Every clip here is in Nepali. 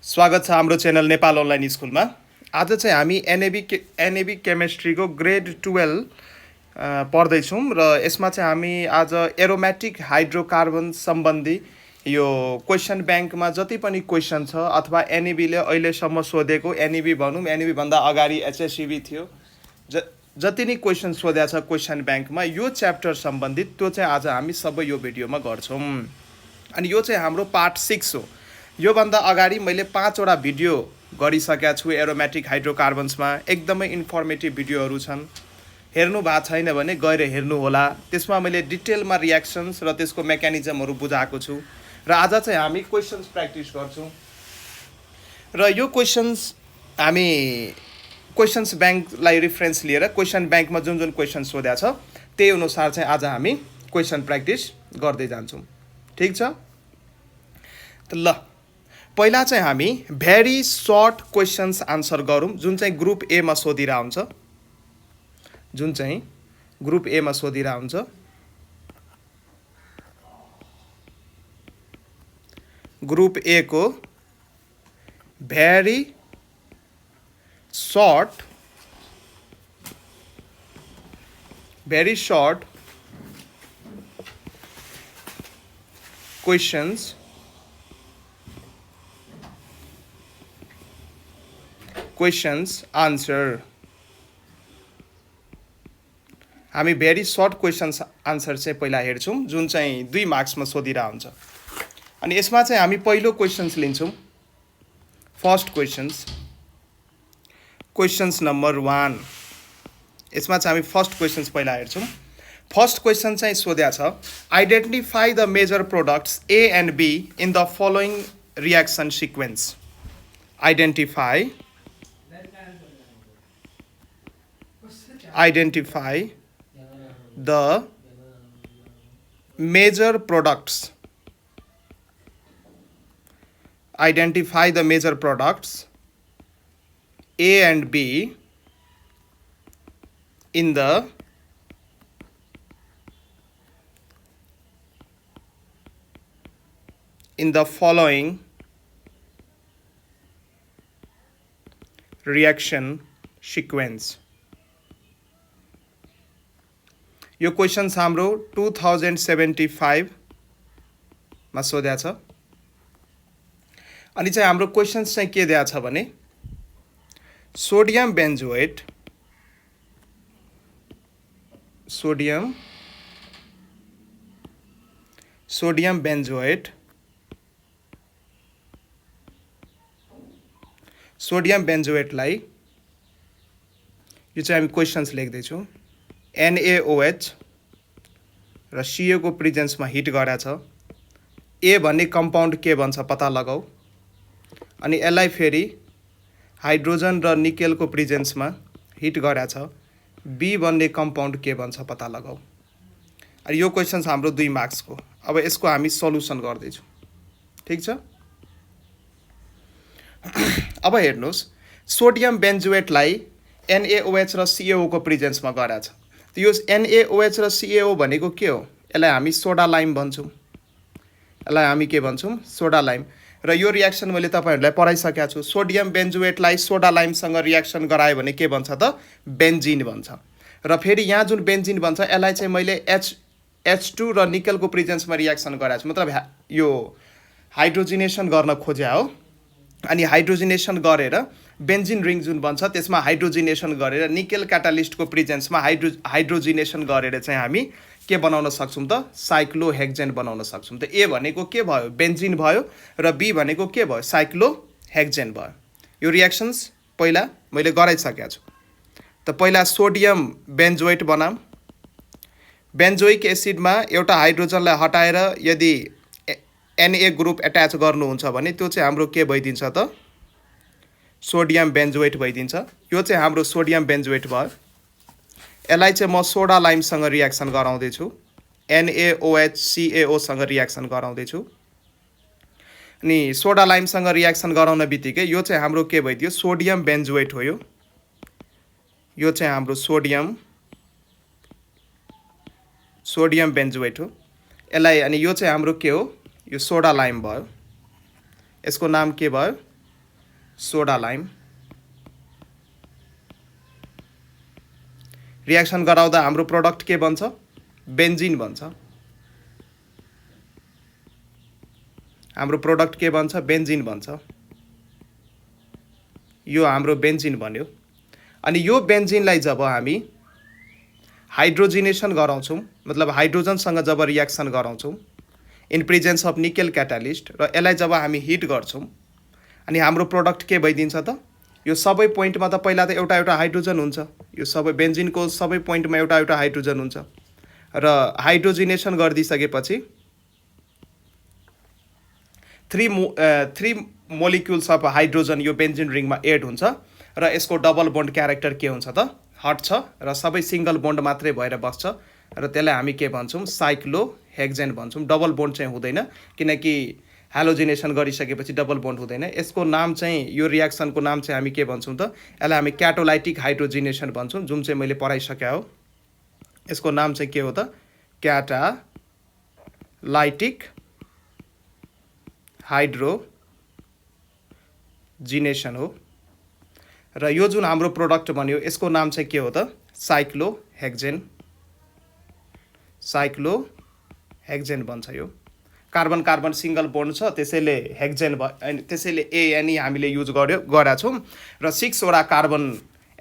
स्वागत छ हाम्रो च्यानल नेपाल अनलाइन स्कुलमा। आज चाहिँ हामी एनएबी केमिस्ट्रीको ग्रेड 12 पढ्दैछौँ र यसमा चाहिँ हामी आज एरोमेटिक हाइड्रोकार्बन सम्बन्धी यो क्वेसन ब्याङ्कमा जति पनि क्वेसन छ अथवा एनएबीले अहिलेसम्म सोधेको, एनएबी भनौँ, एनएबीभन्दा अगाडि एचएसइबी थियो, जति नै क्वेसन सोधेको छ क्वेसन ब्याङ्कमा यो च्याप्टर सम्बन्धित, त्यो चाहिँ आज हामी सबै यो भिडियोमा गर्छौँ। अनि यो चाहिँ हाम्रो पार्ट 6 हो। योभन्दा अगाडि मैले 5वटा भिडियो गरिसकेका छु एरोमेटिक हाइड्रोकार्बन्समा। एकदमै इन्फर्मेटिभ भिडियोहरू छन्। हेर्नु भएको छैन भने गएर हेर्नु होला। त्यसमा मैले डिटेलमा रियाक्सन्स र त्यसको मेकानिजमहरू बुझाएको छु। र आज चाहिँ हामी क्वेसन्स प्र्याक्टिस गर्छौँ। र यो क्वेसन्स हामी क्वेसन्स ब्याङ्कलाई रिफरेन्स लिएर क्वेसन ब्याङ्कमा जुन जुन क्वेसन सोधेको छ त्यही अनुसार चाहिँ आज हामी क्वेसन प्र्याक्टिस गर्दै जान्छौँ। ठिक छ त ल, पहिला चाहिँ हामी भेरी सर्ट क्वेसन्स आन्सर गरौँ जुन चाहिँ ग्रुप एमा सोधिरह हुन्छ। ग्रुप ए को भेरी सर्ट क्वेसन्स आन्सर। हामी भेरी सर्ट क्वेसन्स आन्सर चाहिँ पहिला हेर्छौँ जुन चाहिँ 2 मार्क्समा सोधिरह हुन्छ। अनि यसमा चाहिँ हामी पहिलो क्वेसन्स लिन्छौँ। First questions number 1। यसमा चाहिँ हामी फर्स्ट क्वेसन्स पहिला हेर्छौँ। फर्स्ट क्वेसन चाहिँ सोधेको छ, identify the major products A and B in the following reaction sequence. Identify the major products. Identify the major products A and B in the following reaction sequence. यो क्वेसन्स हाम्रो 2075 मा सोधेको छ। अनि चाहिँ हाम्रो क्वेसन्स चाहिँ के दिएको छ भने सोडियम बेन्जोएट बेन्जोएटलाई यो चाहिँ हामी क्वेसन्स लेख्दैछौँ। NaOH र Ca को प्रेजेन्समा हिट गरेको छ। ए भन्ने कम्पाउन्ड के भन्छ पत्ता लगाऊ। अनि यसलाई फेरि हाइड्रोजन र निकेलको प्रेजेन्समा हिट गरेको छ। बी भन्ने कम्पाउन्ड के भन्छ पत्ता लगाऊ। अनि यो क्वेसन्स हाम्रो 2 मार्क्सको। अब यसको हामी सल्युसन गर्दैछौँ। ठिक छ। अब हेर्नुहोस्, सोडियम बेन्जोएटलाई NaOH र CaO को प्रेजेन्समा गरेको छ। यो NaOH र CaO भनेको के हो? यसलाई हामी सोडा लाइम भन्छौँ। सोडा लाइम। र यो रियाक्सन मैले तपाईहरुलाई पढाइसकेको छु। सोडियम बेन्जोएटलाई सोडा लाइमसँग रियाक्सन गरायो भने के भन्छ त? बेन्जिन भन्छ। र फेरि यहाँ जुन बेन्जिन भन्छ यसलाई चाहिँ मैले H2 र निकेलको प्रेजेन्समा रियाक्सन गराएको छु। मतलब यो हाइड्रोजिनेसन गर्न खोजे हो। अनि हाइड्रोजिनेसन गरेर बेन्जिन रिङ जुन बन्छ त्यसमा हाइड्रोजिनेसन गरेर निकेल क्याटालिस्टको प्रेजेन्समा हाइड्रोजिनेसन गरेर चाहिँ हामी के बनाउन सक्छौँ त? साइक्लोहेक्जेन बनाउन सक्छौँ। त ए भनेको के भयो? बेन्जिन भयो। र बी भनेको के भयो? साइक्लोहेक्जेन भयो। यो रियाक्सन्स पहिला मैले गराइसकेको छु। त पहिला सोडियम बेन्जोएट बनाऊँ। बेन्जोइक एसिडमा एउटा हाइड्रोजनलाई हटाएर यदि Na ग्रुप एट्याच गर्नुहुन्छ भने त्यो चाहिँ हाम्रो के भइदिन्छ त? सोडियम बेन्जोएट भइदिन्छ। यो चाहिँ हाम्रो सोडियम बेन्जोएट भयो। यसलाई चाहिँ म सोडा लाइमसँग रियाक्सन गराउँदैछु। NaOH सँग रियाक्सन गराउँदैछु। अनि सोडा लाइमसँग रियाक्सन गराउन बित्तिकै यो चाहिँ हाम्रो के भइदियो? सोडियम बेन्जोएट हो। यो चाहिँ हाम्रो सोडियम बेन्जोएट हो। यसलाई अनि यो चाहिँ हाम्रो के हो? यो सोडा लाइम भयो। यसको नाम के भयो? सोडा लाइम रिएक्सन गराउँदा हाम्रो प्रोडक्ट के बन्छ बेन्जिन बन्छ हाम्रो प्रोडक्ट के बन्छ बेन्जिन बन्छ यो हाम्रो बेन्जिन बन्यो अनि यो बेन्जिनलाई जब हामी हाइड्रोजिनेसन गराउँछौं मतलब हाइड्रोजनसँग जब रिएक्सन गराउँछौं in presence of nickel catalyst र यसलाई जब हामी हिट गर्छौं अनि हाम्रो प्रोडक्ट के भइदिन्छ त यो सबै पोइन्टमा त पहिला त एउटा एउटा हाइड्रोजन हुन्छ यो सबै बेन्जिनको सबै पोइन्टमा एउटा एउटा हाइड्रोजन हुन्छ र हाइड्रोजिनेसन गरिदिसकेपछि 3 मोलिक्युल्स अफ हाइड्रोजन यो बेन्जिन रिङमा एड हुन्छ र यसको डबल बोन्ड क्यारेक्टर के हुन्छ त हट्छ र सबै सिंगल बोन्ड मात्रै भएर बस्छ र त्यसलाई हामी के भन्छौं साइक्लोहेक्जेन भन्छौं डबल बोन्ड चाहिँ हुँदैन किनकि हाइड्रोजिनेसन गरिसकेपछि डबल बोन्ड हुँदैन यसको नाम चाहिँ यो रिएक्सनको नाम चाहिँ हामी के भन्छौं त यसलाई हामी क्याटोलाइटिक हाइड्रोजिनेसन भन्छौं जुन चाहिँ मैले पढाइसके हो यसको नाम चाहिँ के हो त क्याटालाइटिक हाइड्रोजिनेसन हो र यो जुन हाम्रो प्रोडक्ट बन्यो यसको नाम चाहिँ के हो त साइक्लोहेक्जेन बन्छ यो कार्बन कार्बन सिंगल बोन्ड छ त्यसैले हेक्जेन त्यसैले एएनई हामीले युज गरेका छौं र 6 वटा कार्बन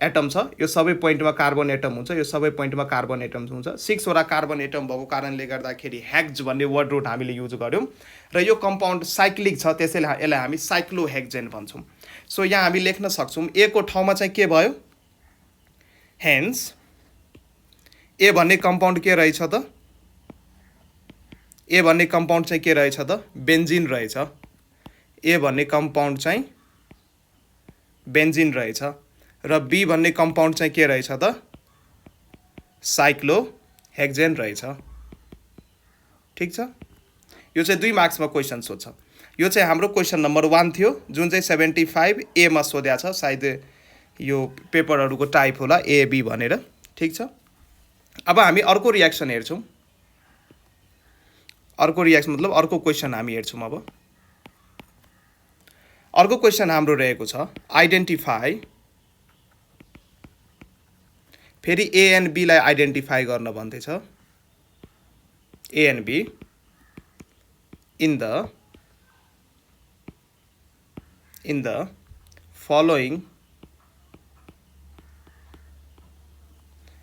एटम छ यो सबै पोइन्टमा कार्बन एटम हुन्छ यो सबै पोइन्टमा कार्बन एटम हुन्छ 6 वटा कार्बन एटम भएको कारणले गर्दाखेरि हेक्ज भन्ने वर्ड रुट हामीले युज गर्यौं र यो कम्पाउन्ड साइक्लिक छ त्यसैले यसलाई हामी साइक्लोहेक्जेन भन्छौं सो यहाँ हामी लेख्न सक्छौं ए को ठाउँमा चाहिँ के भयो हेन्स ए भन्ने कम्पाउन्ड के रहेछ त ए भन्ने कम्पाउन्ड चाहिँ के रहेछ त बेन्जिन रहेछ ए भन्ने कम्पाउन्ड चाहिँ बेन्जिन रहेछ र बी भन्ने कम्पाउन्ड चाहिँ के रहेछ त साइक्लोहेक्जेन रहेछ ठीक छ यो चाहिँ 2 मार्क्समा क्वेशन सोध्छ यो चाहिँ हाम्रो क्वेशन नम्बर 1 थियो जुन चाहिँ 75 ए मा सोध्या छ सायद यो पेपरहरुको टाइप होला ए बी भनेर ठीक छ अब हामी अर्को रिएक्सन हेर्छौं अर्को रिएक्सन मतलब अर्को क्वेशन हामी हेर्छौं अब अर्को क्वेशन हाम्रो रहेको छ आइडेन्टिफाई फेरि ए एन्ड बी लाई आइडेन्टिफाई गर्न भन्दैछ A and B in the following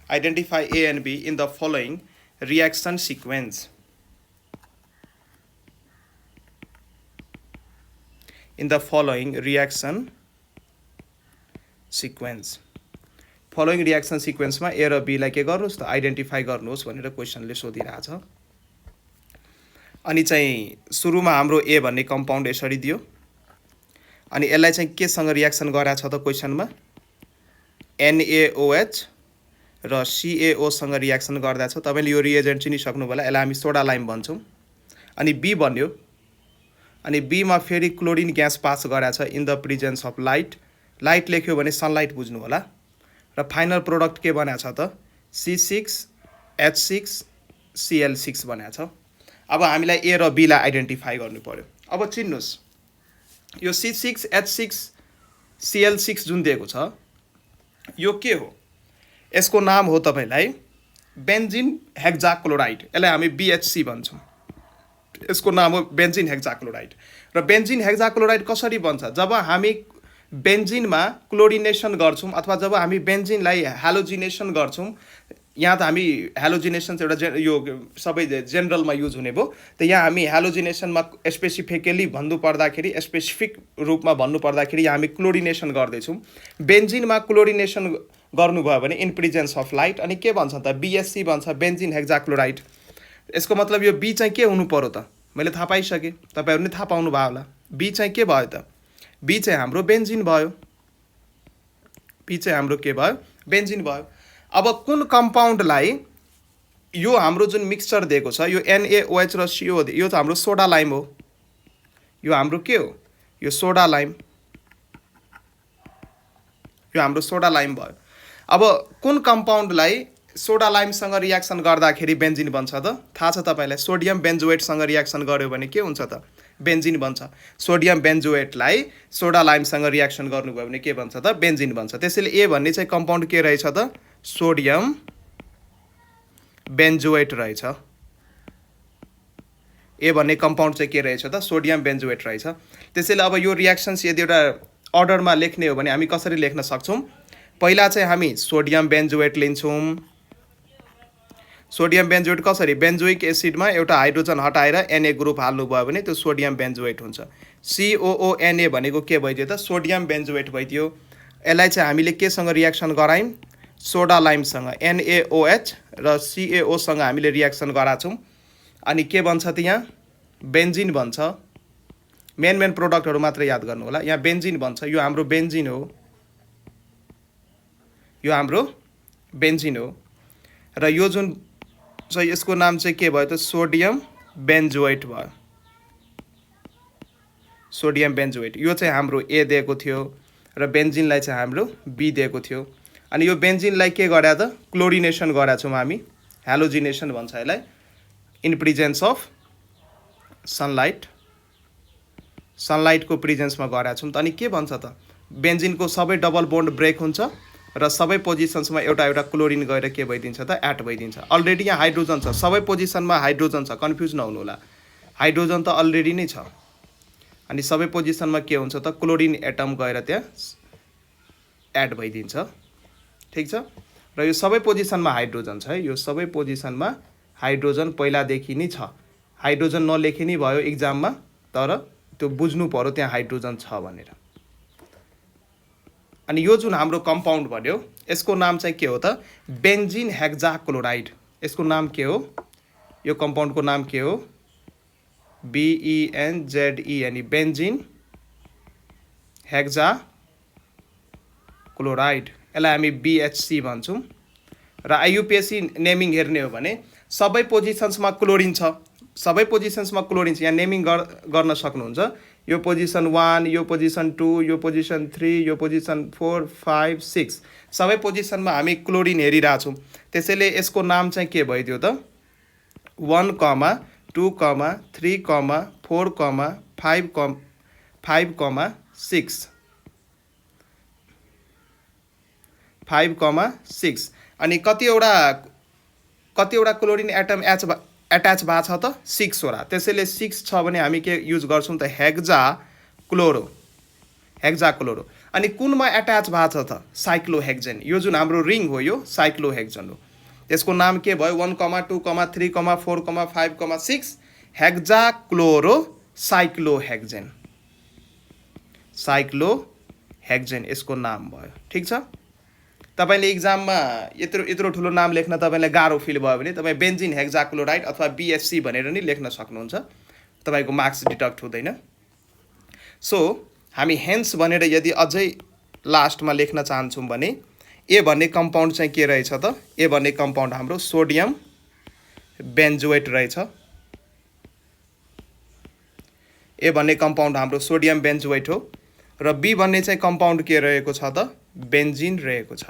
identify A and B in the following reaction sequence in the following reaction sequence following reaction sequence मा A र B लाई के गर्नुस् त आइडेन्टिफाई गर्नुस् भनेर क्वेशनले सोधिरहेछ अनि चाहिँ सुरुमा हाम्रो ए भन्ने कम्पाउन्ड यसरी दियो अनि यसलाई चाहिँ के सँग रिएक्सन गराछ त क्वेशनमा NaOH र CaO सँग रिएक्सन गर्दा छ तपाईले यो रिएजेन्ट चिनिसक्नु होला यसलाई हामी सोडा लाइम भन्छौं अनि बी बन्यो अनि बी मा फेरि क्लोरिन ग्यास पास गराछ in the presence of light लेख्यो भने सनलाइट बुझ्नु होला र फाइनल प्रोडक्ट के बनाछ त C6H6Cl6 बनाछ अब हामीलाई ए र बी लाई आइडेन्टिफाई गर्नु पर्यो अब चिन्नुस् यो C6H6Cl6 जुन दिएको छ यो के हो यसको नाम हो तपाईलाई बेन्जिन हेक्साक्लोराइड यसलाई हामी BHC भन्छौं यसको नाम हो बेन्जिन हेक्साक्लोराइड र बेन्जिन हेक्साक्लोराइड कसरी बन्छ जब हामी बेन्जिनमा क्लोरिनेसन गर्छौं अथवा जब हामी बेन्जिनलाई हालोजिनेसन गर्छौं यहाँ त हामी हालोजिनेसन एउटा यो सबै जेनरलमा युज हुने भो त यहाँ हामी हालोजिनेसनमा स्पेसिफिकली भन्नु पर्दाखेरि स्पेसिफिक रूपमा भन्नु पर्दाखेरि यहाँ हामी क्लोरिनेसन गर्दै छौं बेन्जिनमा क्लोरिनेसन गर्नु भयो भने इन प्रेजेन्स अफ लाइट अनि के भन्छ त BHC भन्छ बेन्जिन हेक्साक्लोराइड यसको मतलब यो बी चाहिँ के हुनु पर्यो त मैले थाहा पाइसके तपाईहरुले थाहा पाउनु भयो होला बी चाहिँ के भयो त बी चाहिँ हाम्रो बेन्जिन भयो बी चाहिँ हाम्रो के भयो बेन्जिन भयो अब कुन कम्पाउन्डलाई यो हाम्रो जुन मिक्सचर दिएको छ यो NaOH र CO यो त हाम्रो सोडा लाइम हो यो हाम्रो के हो यो सोडा लाइम यो हाम्रो सोडा लाइम भयो अब कुन कम्पाउन्डलाई सोडा लाइमसँग रियाक्सन गर्दाखेरि बेन्जिन बन्छ त थाहा छ तपाईँलाई सोडियम बेन्जोएटसँग रियाक्सन गर्यो भने के हुन्छ त बेन्जिन बन्छ सोडियम बेन्जोएटलाई सोडा लाइमसँग रियाक्सन गर्नुभयो भने के बन्छ त बेन्जिन बन्छ त्यसैले ए भन्ने चाहिँ कम्पाउन्ड के रहेछ त सोडियम बेन्जोएट रहेछ ए भन्ने कम्पाउन्ड चाहिँ के रहेछ त सोडियम बेन्जोएट रहेछ त्यसैले अब यो रियाक्सन्स यदि एउटा अर्डरमा लेख्ने हो भने हामी कसरी लेख्न सक्छौँ पहिला चाहिँ हामी सोडियम बेन्जोएट लिन्छौँ सोडियम बेन्जोएट कसरी बेन्जोइक एसिडमा एउटा हाइड्रोजन हटाएर Na ग्रुप हाल्नुभयो भने त्यो सोडियम बेन्जोएट हुन्छ COONA भनेको के भइदियो त सोडियम बेन्जोएट भइदियो यसलाई चाहिँ हामीले केसँग रियाक्सन गरायौँ सोडा लाइमसँग NaOH र CaOसँग हामीले रियाक्सन गराछौँ अनि के बन्छ त यहाँ बेन्जिन बन्छ मेन प्रोडक्टहरू मात्र याद गर्नु होला यहाँ बेन्जिन बन्छ यो हाम्रो बेन्जिन हो यो हाम्रो बेन्जिन हो र यो जुन चाहिँ यसको नाम चाहिँ के भयो त सोडियम बेन्जोएट भयो सोडियम बेन्जोएट यो चाहिँ हाम्रो ए दिएको थियो र बेन्जिनलाई चाहिँ हाम्रो बी दिएको थियो अनि यो बेन्जिनलाई के गरे त क्लोरिनेसन गराछौँ हामी हेलोजिनेसन भन्छ यसलाई इन प्रेजेन्स अफ सनलाइटको प्रेजेन्समा गराछौँ त अनि के भन्छ त बेन्जिनको सबै डबल बोन्ड ब्रेक हुन्छ र सबै पोजिसन्समा एउटा एउटा क्लोरिन गएर के भइदिन्छ त एट भइदिन्छ अलरेडी यहाँ हाइड्रोजन छ सबै पोजिसनमा हाइड्रोजन छ कन्फ्युज नहुनु होला हाइड्रोजन त अलरेडी नै छ अनि सबै पोजिसनमा के हुन्छ त क्लोरिन एटम गएर त्यहाँ एड भइदिन्छ ठिक छ र यो सबै पोजिसनमा हाइड्रोजन छ है यो सबै पोजिसनमा हाइड्रोजन पहिलादेखि नै छ हाइड्रोजन नलेखे नै भयो इक्जाममा तर त्यो बुझ्नु पर्यो त्यहाँ हाइड्रोजन छ भनेर अनि यो जुन हाम्रो कम्पाउन्ड भन्यो यसको नाम चाहिँ के हो त बेन्जिन हेक्जाक्लोराइड यसको नाम के हो यो कम्पाउन्डको नाम के हो BENZE बेन्जिन हेक्जाक्लोराइड यसलाई हामी BHC भन्छौँ र IUPAC नेमिङ हेर्ने हो भने सबै पोजिसन्समा क्लोरिन छ सबै पोजिसन्समा क्लोरिन छ यहाँ नेमिङ गर्न सक्नुहुन्छ यो पोजिसन 1 यो पोजिसन 2 यो पोजिसन 3 यो पोजिसन 4 5 6 सबै पोजिसनमा हामी क्लोरिन हेरिरहेछौँ त्यसैले यसको नाम चाहिँ के भइदियो त 1, 2, 3, 4, 5, 6 अनि कतिवटा क्लोरिन एटम एट्याच भएको छ त 6 वटा त्यसैले 6 छ भने हामी के युज गर्छौँ त हेक्जाक्लोरो अनि कुनमा एट्याच भएको छ त साइक्लोहेक्जेन यो जुन हाम्रो रिङ हो यो साइक्लोहेक्जेन हो यसको नाम के भयो 1, 2, 3, 4, 5, 6 हेक्जाक्लोरो साइक्लोहेक्जेन यसको नाम भयो ठिक छ तपाईले इक्जाममा यत्रो ठुलो नाम लेख्न तपाईलाई गाह्रो फिल भयो भने तपाईँ बेन्जिन हेक्जाक्लोराइड अथवा BHC भनेर नि लेख्न सक्नुहुन्छ तपाईको मार्क्स डिडक्ट हुँदैन सो हामी हेन्स भनेर यदि अझै लास्टमा लेख्न चाहन्छौँ भने ए भन्ने कम्पाउन्ड चाहिँ के रहेछ त ए भन्ने कम्पाउन्ड हाम्रो सोडियम बेन्जोएट रहेछ ए भन्ने कम्पाउन्ड हाम्रो सोडियम बेन्जोएट हो र बी भन्ने चाहिँ कम्पाउन्ड के रहेको छ त बेन्जिन रहेको छ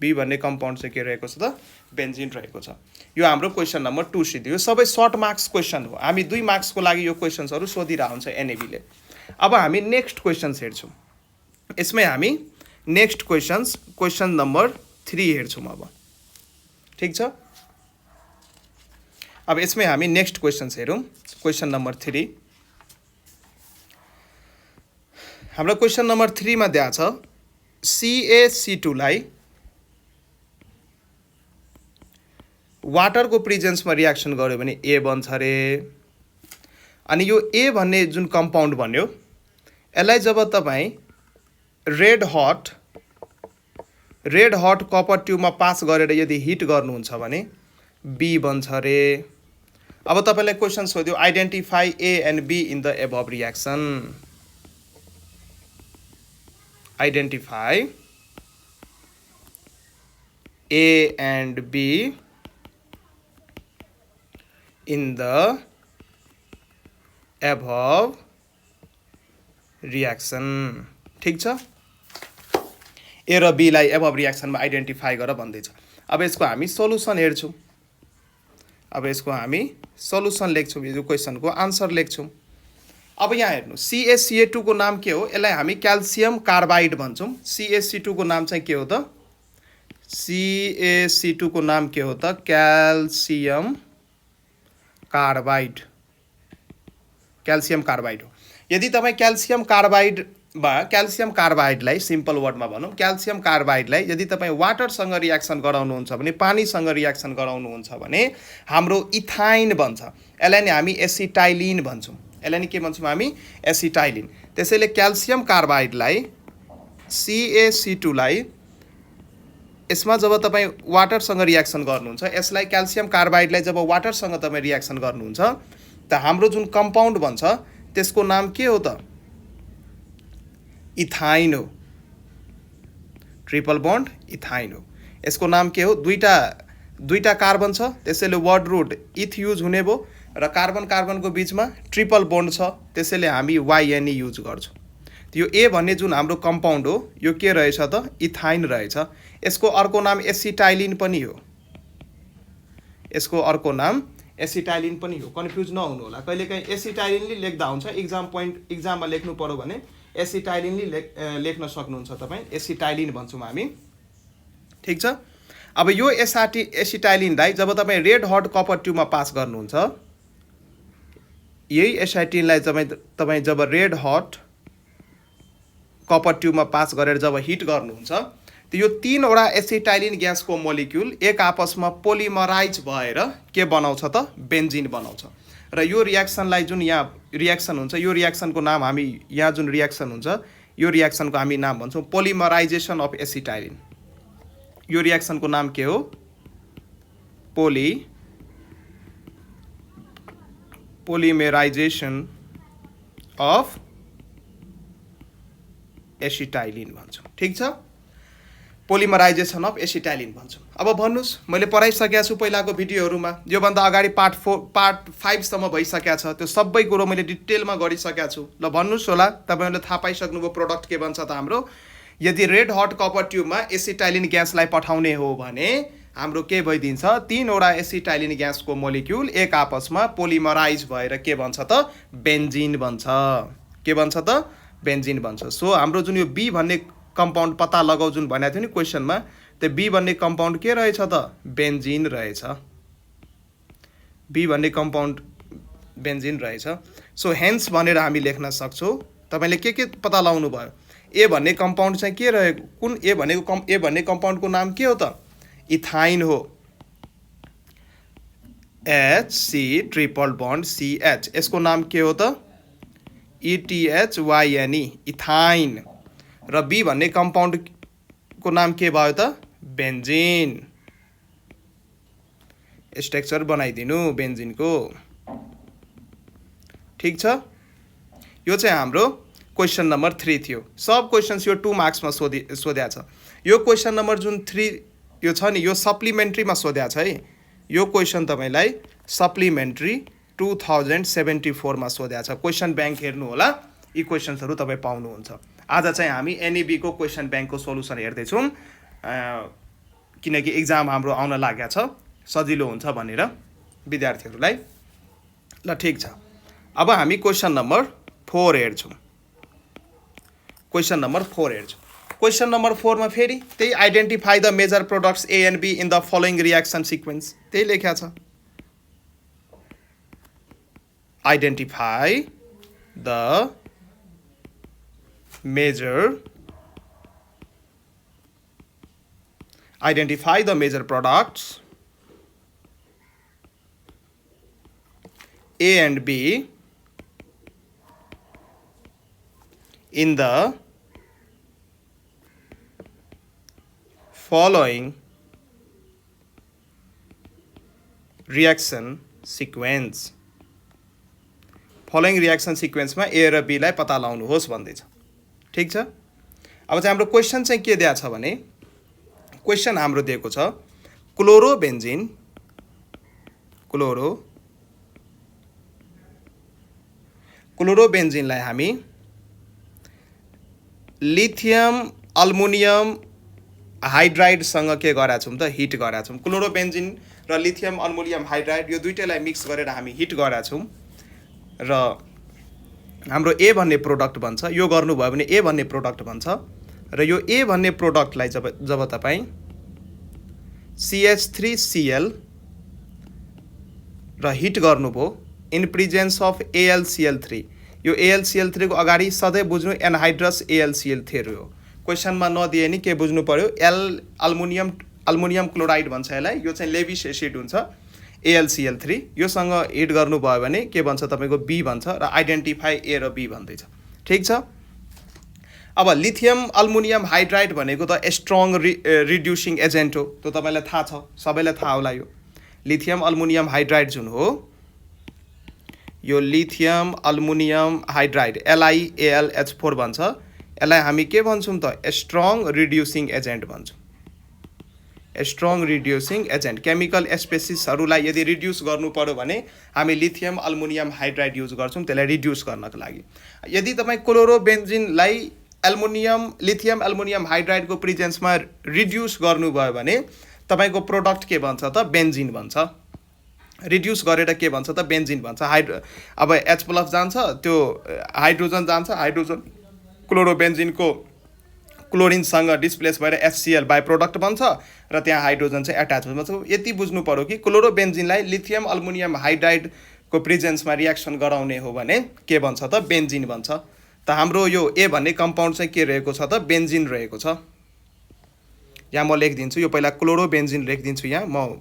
बी भन्ने कम्पाउन्ड चाहिँ के रहेको छ त बेन्जिन रहेको छ यो हाम्रो क्वेसन नम्बर 2 सिद्धियो यो सबै सर्ट मार्क्स क्वेसन हो हामी 2 मार्क्सको लागि यो क्वेसन्सहरू सोधिरहेको हुन्छ NAB ले अब हामी नेक्स्ट क्वेसन्स हेर्छौँ यसमै हामी नेक्स्ट क्वेसन नम्बर 3 हेर्छौँ अब ठिक छ अब यसमै हामी नेक्स्ट क्वेसन्स हेरौँ क्वेसन नम्बर 3 हाम्रो क्वेसन नम्बर 3 मा दिएको छ CaC2 लाई वाटरको प्रेजेन्समा रियाक्सन गर्यो भने ए बन्छ रे अनि यो ए भन्ने जुन कम्पाउन्ड भन्यो यसलाई जब तपाईँ रेड हट कपर ट्युबमा पास गरेर यदि हिट गर्नुहुन्छ भने बी बन्छ रे अब तपाईलाई क्वेसन सोध्यो identify A and B in the above reaction identify A and B in the above reaction ठीक छ ए र बी लाई एबभ रियाक्सनमा आइडेन्टिफाई गर भन्दैछ अब यसको हामी सोलुसन हेर्छौँ। अब यसको हामी सोलुसन लेख्छौँ, यो क्वेसनको आन्सर लेख्छौँ। अब यहाँ हेर्नु CaCa2 को नाम के हो? यसलाई हामी क्याल्सियम कार्बाइड भन्छौँ। CaC2 को नाम चाहिँ के हो त? CaC2 को नाम के हो त? Calcium carbide. क्याल्सियम कार्बाइड हो। यदि तपाईँ क्याल्सियम कार्बाइडलाई सिम्पल वर्डमा भनौँ, क्याल्सियम कार्बाइडलाई यदि तपाईँ वाटरसँग रियाक्सन गराउनुहुन्छ भने, पानीसँग रियाक्सन गराउनुहुन्छ भने हाम्रो इथाइन बन्छ। यसलाई नै हामी एसिटाइलिन भन्छौँ। यसलाई नि के भन्छौँ हामी? एसिटाइलिन। त्यसैले क्याल्सियम कार्बाइडलाई CaC2 लाई यसमा जब तपाईँ वाटरसँग रियाक्सन गर्नुहुन्छ, यसलाई क्याल्सियम कार्बाइडलाई जब वाटरसँग तपाईँ रियाक्सन गर्नुहुन्छ त हाम्रो जुन कम्पाउन्ड बन्छ त्यसको नाम के हो त? इथाइन हो। ट्रिपल बन्ड इथाइन हो। यसको नाम के हो? दुईटा कार्बन छ, त्यसैले वर्ड रुट इथ युज हुने भयो र कार्बनको बिचमा ट्रिपल बन्ड छ, त्यसैले हामी YNE युज गर्छौँ। यो ए भन्ने जुन हाम्रो कम्पाउन्ड हो यो के रहेछ त? इथाइन रहेछ। यसको अर्को नाम एसिटाइलिन पनि हो। यसको अर्को नाम एसिटाइलिन पनि हो। कन्फ्युज नहुनु होला। कहिलेकाहीँ एसिटाइलिनले लेख्दा हुन्छ, इक्जाममा लेख्नु पर्यो भने एसिटाइलिनले लेख्न सक्नुहुन्छ तपाईँ। एसिटाइलिन भन्छौँ हामी। ठिक छ। अब यो एसिटाइलिनलाई जब तपाईँ रेड हट कपर ट्युबमा पास गर्नुहुन्छ, यही एसिटाइलिनलाई तपाईँ जब रेड हट कपर ट्युबमा पास गरेर जब हिट गर्नुहुन्छ त यो तीनवटा एसिटाइलिन ग्यासको मोलिक्युल एक आपसमा पोलिमराइज भएर के बनाउँछ त? बेन्जिन बनाउँछ। र यो रियाक्सनलाई जुन यहाँ रियाक्सन हुन्छ, यो रियाक्सनको नाम हामी यहाँ जुन रियाक्सन हुन्छ यो रियाक्सनको हामी नाम भन्छौँ पोलिमराइजेसन अफ एसिटाइलिन। यो रियाक्सनको नाम के हो? पोलिमराइजेसन अफ एसिटाइलिन भन्छौँ। ठिक छ। पोलिमराइजेसन अफ एसिटाइलिन भन्छौँ। अब भन्नुहोस्, मैले पढाइसकेको छु पहिलाको भिडियोहरूमा, योभन्दा अगाडि पार्ट 5सम्म भइसकेको छ। त्यो सबै कुरो मैले डिटेलमा गरिसकेको छु। ल भन्नुहोस् होला, तपाईँहरूले थाहा पाइसक्नुभयो प्रोडक्ट के बन्छ त हाम्रो? यदि रेड हट कपर ट्युबमा एसिटाइलिन ग्यासलाई पठाउने हो भने हाम्रो के भइदिन्छ? तीनवटा एसिटाइलिन ग्यासको मोलिक्युल एक आपसमा पोलिमराइज भएर के बन्छ त? बेन्जिन बन्छ। के बन्छ त? बेन्जिन बन्छ। सो हाम्रो जुन यो बी भन्ने कम्पाउन्ड पत्ता लगाऊ जुन भनेको थियो नि क्वेसनमा, त्यो बी भन्ने कम्पाउन्ड के रहेछ त? बेन्जिन रहेछ। बी भन्ने कम्पाउन्ड बेन्जिन रहेछ। सो हेन्स भनेर हामी लेख्न सक्छौँ। तपाईँले के पत्ता लगाउनु भयो? ए भन्ने कम्पाउन्ड चाहिँ के रहेको? कुन ए भन्ने कम्पाउन्डको नाम के हो त? इथाइन हो। HC triple bond CH। यसको नाम के हो त? ETHYNE, ethyne. र बी भन्ने कम्पाउन्डको नाम के भयो त? बेन्जिन। स्ट्रक्चर बनाइदिनु बेन्जिनको। ठिक छ। यो चाहिँ हाम्रो क्वेसन नम्बर 3 थियो। सब क्वेसन्स यो 2 मार्क्समा सोध्या छ। यो क्वेसन नम्बर जुन 3 यो छ नि, यो सप्लिमेन्ट्रीमा सोध्या छ है। यो क्वेसन तपाईँलाई सप्लिमेन्ट्री 2074मा सोध्या छ। क्वेसन ब्याङ्क हेर्नु होला, यी क्वेसन्सहरू तपाईँ पाउनुहुन्छ। आज चाहिँ हामी NAB को क्वेसन ब्याङ्कको सोलुसन हेर्दैछौँ, किनकि इक्जाम हाम्रो आउन लागेको छ, सजिलो हुन्छ भनेर विद्यार्थीहरूलाई। ल ठिक छ। अब हामी क्वेसन नम्बर 4 हेर्छौँ। क्वेसन नम्बर 4 हेर्छौँ। क्वेसन नम्बर 4 मा फेरि त्यही identify the major products A and B in the following reaction sequence, त्यही लेख्या छ। Identify the major products A and B in the following reaction sequence. Following reaction सिक्वेन्समा ए र बीलाई पत्ता लगाउनुहोस् भन्दैछ। ठिक छ। अब चाहिँ हाम्रो क्वेसन चाहिँ के दिएको छ भने, क्वेसन हाम्रो दिएको छ क्लोरोबेन्जिनलाई हामी लिथियम अल्मुनियम हाइड्राइडसँग के गरेका छौँ त हिट गरेका छौँ क्लोरोबेन्जिन र लिथियम अल्मुनियम हाइड्राइड यो दुईटैलाई मिक्स गरेर हामी हिट गरेका छौँ र हाम्रो ए भन्ने प्रोडक्ट बन्छ यो गर्नुभयो भने ए भन्ने प्रोडक्ट बन्छ र यो ए भन्ने प्रोडक्टलाई जब तपाईँ CH3Cl र हिट गर्नुभयो इन प्रेजेन्स अफ AlCl3 यो AlCl3 को अगाडि सधैँ बुझ्नु एनहाइड्रस AlCl3 हो क्वेसनमा नदिए नि के बुझ्नु पर्यो अल्मुनियम क्लोराइड भन्छ यसलाई यो चाहिँ लेविस एसिड हुन्छ AlCl3 योसँग हिट गर्नुभयो भने के भन्छ तपाईको बी भन्छ र आइडेन्टिफाई ए र बी भन्दैछ ठीक छ अब लिथियम अल्मुनियम हाइड्राइड भनेको त स्ट्रङ रिड्युसिङ एजेन्ट हो त्यो तपाईलाई थाहा छ सबैलाई थाहा होला यो लिथियम अल्मुनियम हाइड्राइड जुन हो यो लिथियम अल्मुनियम हाइड्राइड LiAlH4 भन्छ यसलाई हामी के भन्छौँ त स्ट्रङ रिड्युसिङ एजेन्ट भन्छौँ स्ट्रङ रिड्युसिङ एजेन्ट केमिकल स्पेसिसहरूलाई यदि रिड्युस गर्नु पर्यो भने हामी लिथियम अल्मुनियम हाइड्राइड युज गर्छौँ त्यसलाई रिड्युस गर्नको लागि यदि तपाईँ क्लोरोबेन्जिनलाई लिथियम अल्मुनियम हाइड्राइडको प्रेजेन्समा रिड्युस गर्नुभयो भने तपाईको प्रोडक्ट के भन्छ त बेन्जिन भन्छ रिड्युस गरेर के भन्छ त बेन्जिन भन्छ अब H+ जान्छ त्यो हाइड्रोजन जान्छ हाइड्रोजन क्लोरोबेन्जिनको क्लोरिनसँग डिस्प्लेस भएर HCl बाई प्रोडक्ट बन्छ र त्यहाँ हाइड्रोजन चाहिँ एट्याच हुन्छ यति बुझ्नु पर्यो कि क्लोरोबेन्जिनलाई लिथियम अल्मुनियम हाइड्राइडको प्रेजेन्समा रियाक्सन गराउने हो भने के भन्छ त बेन्जिन भन्छ त हाम्रो यो ए भन्ने कम्पाउन्ड चाहिँ के रहेको छ त बेन्जिन रहेको छ यहाँ म लेखिदिन्छु यो पहिला क्लोरोबेन्जिन लेखिदिन्छु यहाँ म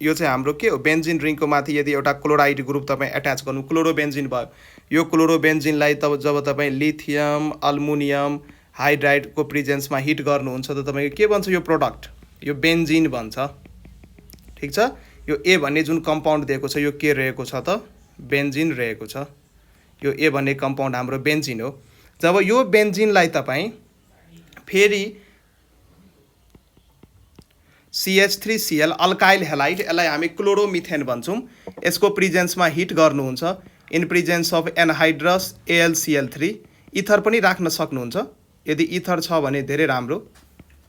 यो चाहिँ हाम्रो के हो बेन्जिन रिङको माथि यदि एउटा क्लोराइड ग्रुप तपाईँ एट्याच गर्नु क्लोरोबेन्जिन भयो यो क्लोरोबेन्जिनलाई जब तपाईँ लिथियम अल्मुनियम हाइड्राइडको प्रेजेन्समा हिट गर्नुहुन्छ त तपाईँको के भन्छ यो प्रोडक्ट यो बेन्जिन भन्छ ठीक छ यो ए भन्ने जुन कम्पाउन्ड दिएको छ यो के रहेको छ त बेन्जिन रहेको छ यो ए भन्ने कम्पाउन्ड हाम्रो बेन्जिन हो जब यो बेन्जिनलाई तपाईँ फेरि CH3Cl अल्काइल हेलाइड यसलाई हामी क्लोरोमिथेन भन्छौँ यसको प्रेजेन्समा हिट गर्नुहुन्छ in presence of anhydrous AlCl3 ether पनि राख्न सक्नुहुन्छ यदि इथर छ भने धेरै राम्रो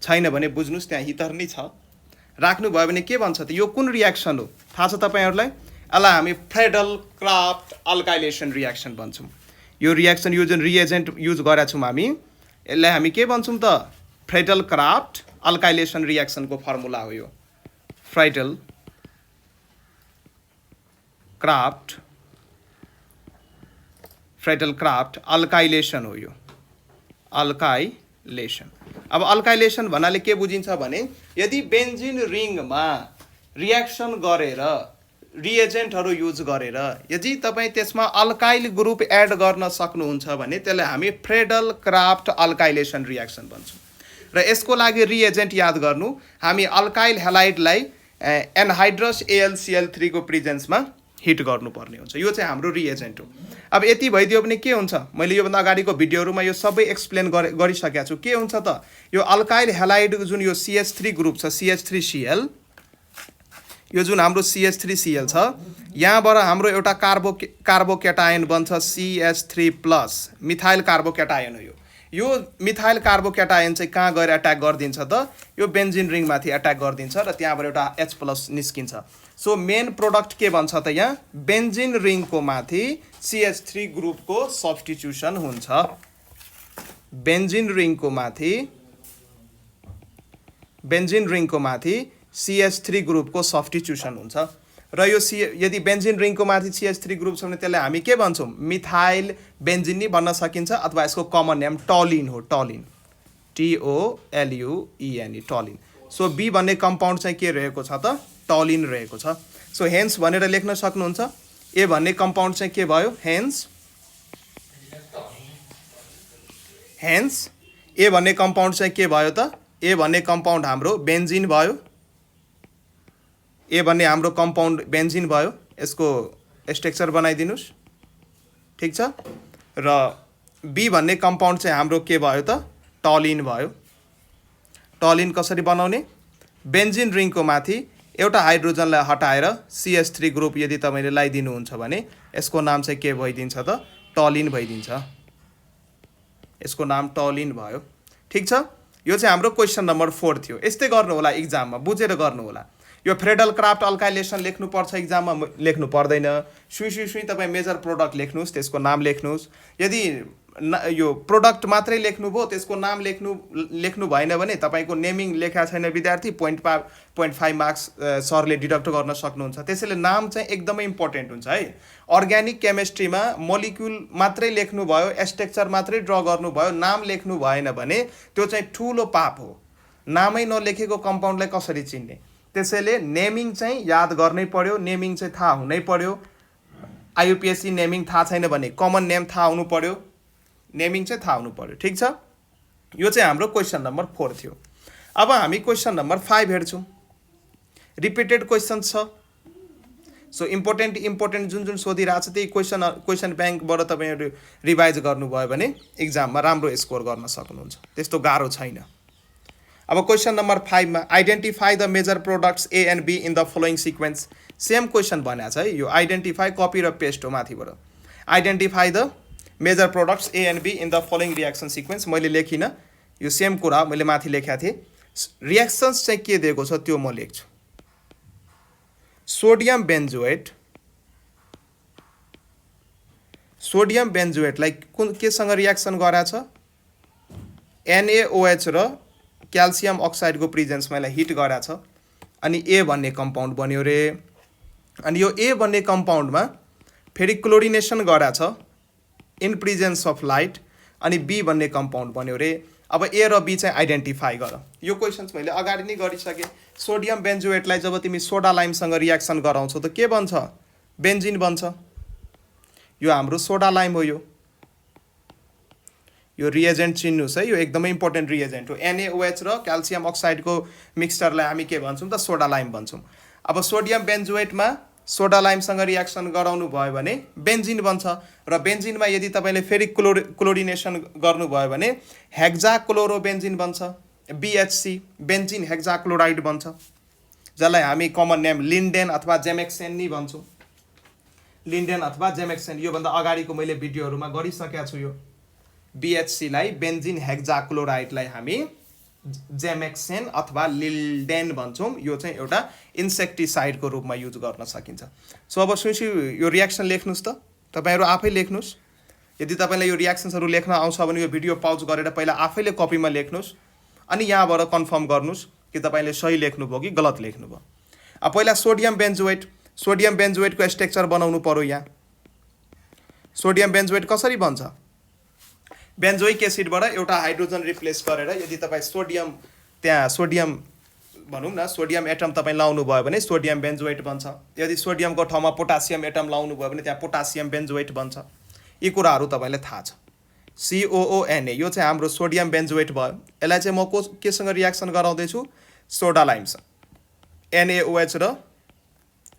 छैन भने बुझ्नुस् त्यहाँ इथर नै छ राख्नुभयो भने के भन्छ त यो कुन रियाक्सन हो थाहा छ तपाईहरुलाई यसलाई हामी फ्रेडल क्राफ्ट अल्काइलेसन रियाक्सन भन्छौँ यो रियाक्सन यो जुन रिएजेन्ट युज गरेका छौँ हामी यसलाई हामी के भन्छौँ त फ्रेडल क्राफ्ट अल्काइलेसन रियाक्सनको फर्मुला हो यो फ्रेडल क्राफ्ट अल्काइलेसन हो यो अल्काइलेसन अब अल्काइलेसन भन्नाले के बुझिन्छ भने यदि बेन्जिन रिङमा रियाक्सन गरेर रिएजेन्टहरू युज गरेर यदि तपाईँ त्यसमा अल्काइल ग्रुप एड गर्न सक्नुहुन्छ भने त्यसलाई हामी फ्रेडल क्राफ्ट अल्काइलेसन रियाक्सन भन्छौँ र यसको लागि रिएजेन्ट याद गर्नु हामी अल्काइल हेलाइडलाई एनहाइड्रस AlCl3 को प्रेजेन्समा हिट गर्नुपर्ने हुन्छ यो चाहिँ हाम्रो रिएजेन्ट हो अब यति भइदियो भने के हुन्छ मैले योभन्दा अगाडिको भिडियोहरूमा यो सबै एक्सप्लेन गरिसकेको छु के हुन्छ त यो अल्काइल हेलाइड जुन यो CH3 ग्रुप छ CH3Cl यो जुन हाम्रो CH3Cl छ यहाँबाट हाम्रो एउटा कार्बोकेटायन बन्छ CH3+ मिथाइल कार्बोकेटायन हो यो मिथाइल कार्बोकेटायन चाहिँ कहाँ गएर अट्याक गरिदिन्छ त यो बेन्जिन रिङमाथि अट्याक गरिदिन्छ र त्यहाँबाट एउटा H+ निस्किन्छ सो मेन प्रोडक्ट के भन्छ त यहाँ बेन्जिन रिङको माथि CH3 ग्रुपको सब्स्टिट्युसन हुन्छ बेन्जिन रिङको माथि CH3 ग्रुपको सब्स्टिट्युसन हुन्छ र यो यदि बेन्जिन रिङको माथि CH3 ग्रुप छ भने त्यसलाई हामी के भन्छौँ मिथाइल बेन्जिन नि भन्न सकिन्छ अथवा यसको कमन नेम टलिन हो Tallinn TOLUENE Tallinn so be भन्ने कम्पाउन्ड चाहिँ के रहेको छ त टलिन रहेको छ सो हेन्स भनेर लेख्न सक्नुहुन्छ ए भन्ने कम्पाउन्ड चाहिँ के भयो हेन्स ए भन्ने कम्पाउन्ड चाहिँ के भयो त ए भन्ने कम्पाउन्ड हाम्रो बेन्जिन भयो ए भन्ने हाम्रो कम्पाउन्ड बेन्जिन भयो यसको स्ट्रक्चर बनाइदिनुस् ठीक छ र बी भन्ने कम्पाउन्ड चाहिँ हाम्रो के भयो त टलिन भयो टलिन कसरी बनाउने बेन्जिन रिङको माथि एउटा हाइड्रोजनलाई हटाएर CH3 ग्रुप यदि तपाईले लगाइदिनुहुन्छ भने यसको नाम चाहिँ के भइदिन्छ त टलिन भइदिन्छ यसको नाम टलिन भयो ठीक छ यो चाहिँ हाम्रो क्वेसन नम्बर 4 थियो। यस्तै गर्नु होला इक्जाममा, बुझेर गर्नु होला। यो फ्रेडल क्राफ्ट अल्काइलेसन लेख्नुपर्छ इक्जाममा, लेख्नु पर्दैन। सुई तपाईँ मेजर प्रोडक्ट लेख्नुहोस्, त्यसको नाम लेख्नुहोस्। यदि यो प्रोडक्ट मात्रै लेख्नुभयो, त्यसको नाम लेख्नु भएन भने तपाईँको नेमिङ लेखा छैन विद्यार्थी, 0.5 मार्क्स सरले डिडक्ट गर्न सक्नुहुन्छ। त्यसैले नाम चाहिँ एकदमै इम्पोर्टेन्ट हुन्छ है। अर्ग्यानिक केमिस्ट्रीमा मोलिक्युल मात्रै लेख्नुभयो, स्ट्रक्चर मात्रै ड्र गर्नुभयो, नाम लेख्नु भएन भने त्यो चाहिँ ठुलो पाप हो। नामै नलेखेको कम्पाउन्डलाई कसरी चिन्ने? त्यसैले नेमिङ चाहिँ याद गर्नै पर्यो, नेमिङ चाहिँ थाहा हुनै पर्यो। आइयुपिएससी नेमिङ थाहा छैन भने कमन नेम थाहा हुनु पर्यो, नेमिङ चाहिँ थाहा हुनु पर्यो। ठिक छ, यो चाहिँ हाम्रो क्वेसन नम्बर 4 थियो। अब हामी क्वेसन नम्बर 5 हेर्छौँ। रिपिटेड क्वेसन छ, सो इम्पोर्टेन्ट जुन सोधिरहेको छ त्यही क्वेसन ब्याङ्कबाट तपाईँहरू रिभाइज गर्नुभयो भने इक्जाममा राम्रो स्कोर गर्न सक्नुहुन्छ, त्यस्तो गाह्रो छैन। अब क्वेसन नम्बर 5 मा identify the major products A and B in the following sequence. Same question भनेको छ है, यो आइडेन्टिफाई कपी र पेस्ट हो माथिबाट। Identify the major products A and B in the following reaction sequence. मैले लेखिनँ, यो सेम कुरा मैले माथि लेखेको थिएँ। रियाक्सन्स चाहिँ के दिएको छ त्यो म लेख्छु। सोडियम बेन्जोएटलाई केसँग रियाक्सन गराछ? NaOH र क्याल्सियम अक्साइडको प्रिजेन्समा यसलाई हिट गराछ, अनि ए भन्ने कम्पाउन्ड बन्यो रे। अनि यो ए भन्ने कम्पाउन्डमा फेरि क्लोरिनेसन गराछ इन प्रिजेन्स अफ लाइट, अनि बी भन्ने कम्पाउन्ड बन्यो रे। अब ए र बी चाहिँ आइडेन्टिफाई गर। यो क्वेसन्स मैले अगाडि नै गरिसकेँ। सोडियम बेन्जोएटलाई जब तिमी सोडा लाइमसँग रियाक्सन गराउँछौ त के बन्छ? बेन्जिन बन्छ। यो हाम्रो सोडा लाइम हो। यो रिएजेन्ट चिन्नुहोस् है, यो एकदमै इम्पोर्टेन्ट रिएजेन्ट हो। NaOH र क्याल्सियम अक्साइडको मिक्सचरलाई हामी के भन्छौँ त? सोडा लाइम भन्छौँ। अब सोडियम बेन्जोएटमा सोडा लाइमसँग रियाक्सन गराउनु भयो भने बेन्जिन बन्छ, र बेन्जिनमा यदि तपाईँले फेरि क्लोरिनेसन गर्नुभयो भने हेक्जाक्लोरोबेन्जिन बन्छ, BHC, बेन्जिन हेक्जाक्लोराइड बन्छ, जसलाई हामी कमन नेम लिन्डेन अथवा जेमेक्सेन नि भन्छौँ। लिन्डेन अथवा जेमेक्सेन योभन्दा अगाडिको मैले भिडियोहरूमा गरिसकेको छु। यो BHC लाई बेन्जिन हेक्जाक्लोराइडलाई हामी जेमेक्सेन अथवा लिल्डेन भन्छौँ। यो चाहिँ एउटा इन्सेक्टिसाइडको रूपमा युज गर्न सकिन्छ। सो अब सुन्छु यो रियाक्सन लेख्नुहोस् त, तपाईँहरू आफै लेख्नुहोस्। यदि तपाईँलाई यो रियाक्सन्सहरू लेख्न आउँछ भने यो भिडियो पाउज गरेर पहिला आफैले कपीमा लेख्नुहोस्, अनि यहाँबाट कन्फर्म गर्नुहोस् कि तपाईँले सही लेख्नुभयो कि गलत लेख्नुभयो। अब पहिला सोडियम बेन्जोएटको स्ट्रक्चर बनाउनु पर्यो। यहाँ सोडियम बेन्जोएट कसरी बन्छ? बेन्जोइक एसिडबाट एउटा हाइड्रोजन रिप्लेस गरेर यदि तपाईँ सोडियम भनौँ न, सोडियम एटम तपाईँ लाउनु भयो भने सोडियम बेन्जोएट बन्छ। यदि सोडियमको ठाउँमा पोटासियम एटम लाउनु भयो भने त्यहाँ पोटासियम बेन्जोएट बन्छ। यी कुराहरू तपाईँलाई थाहा छ। COONA यो चाहिँ हाम्रो सोडियम बेन्जोएट भयो। यसलाई चाहिँ म केसँग रियाक्सन गराउँदैछु? सोडा लाइमसँग। NaOH र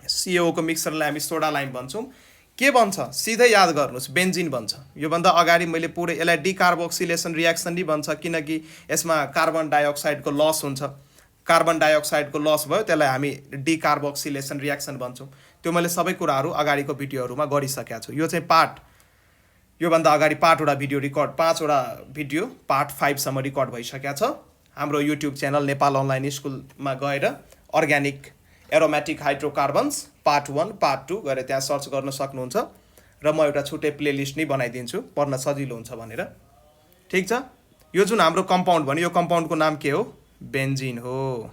CO को मिक्सरलाई हामी सोडा लाइम भन्छौँ। के बन्छ? सिधै याद गर्नुहोस्, बेन्जिन बन्छ। योभन्दा अगाडि मैले पुरै यसलाई डिकार्बोक्सिलेसन रियाक्सन नि भन्छ, किनकि यसमा कार्बन डाइअक्साइडको लस हुन्छ। कार्बन डाइअक्साइडको लस भयो, त्यसलाई हामी डिकार्बोक्सिलेसन रियाक्सन भन्छौँ। त्यो मैले सबै कुराहरू अगाडिको भिडियोहरूमा गरिसकेको छु। यो चाहिँ योभन्दा अगाडि 5वटा भिडियो रिकर्ड, 5वटा भिडियो पार्ट 5 सम्म रिकर्ड भइसकेको छ। हाम्रो युट्युब च्यानल नेपाल अनलाइन स्कुलमा गएर organic aromatic hydrocarbons part 1 part 2 गरेर त्यहाँ सर्च गर्न सक्नुहुन्छ, र म एउटा छुट्टै प्लेलिस्ट नै बनाइदिन्छु पढ्न सजिलो हुन्छ भनेर। ठिक छ, यो जुन हाम्रो कम्पाउन्ड भन्यो, यो कम्पाउन्डको नाम के हो? बेन्जिन हो।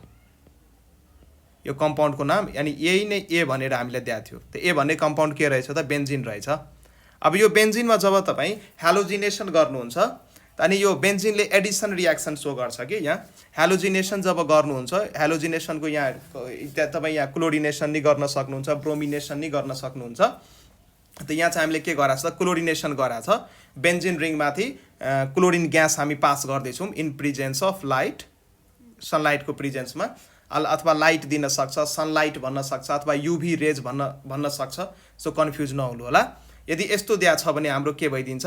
यो कम्पाउन्डको नाम, यानी यही नै ए भनेर हामीले दिएको थियो। त ए भन्ने कम्पाउन्ड के रहेछ त? बेन्जिन रहेछ। अब यो बेन्जिनमा जब तपाईँ हेलोजिनेसन गर्नुहुन्छ, अनि यो बेन्जिनले एडिसन रियाक्सन सो गर्छ कि यहाँ हेलोजिनेसन जब गर्नुहुन्छ, हेलोजिनेसनको यहाँ तपाईँ यहाँ क्लोरिनेसन नि गर्न सक्नुहुन्छ, ब्रोमिनेसन नि गर्न सक्नुहुन्छ। त यहाँ चाहिँ हामीले के गराएको छ? क्लोरिनेसन गराएको छ। बेन्जिन रिङमाथि क्लोरिन ग्यास हामी पास गर्दैछौँ इन प्रिजेन्स अफ लाइट, सनलाइटको प्रिजेन्समा, अथवा लाइट दिन सक्छ, सनलाइट भन्न सक्छ, अथवा युभी रेज भन्न सक्छ। सो कन्फ्युज नहुनु होला। यदि यस्तो दिया छ भने हाम्रो के भइदिन्छ?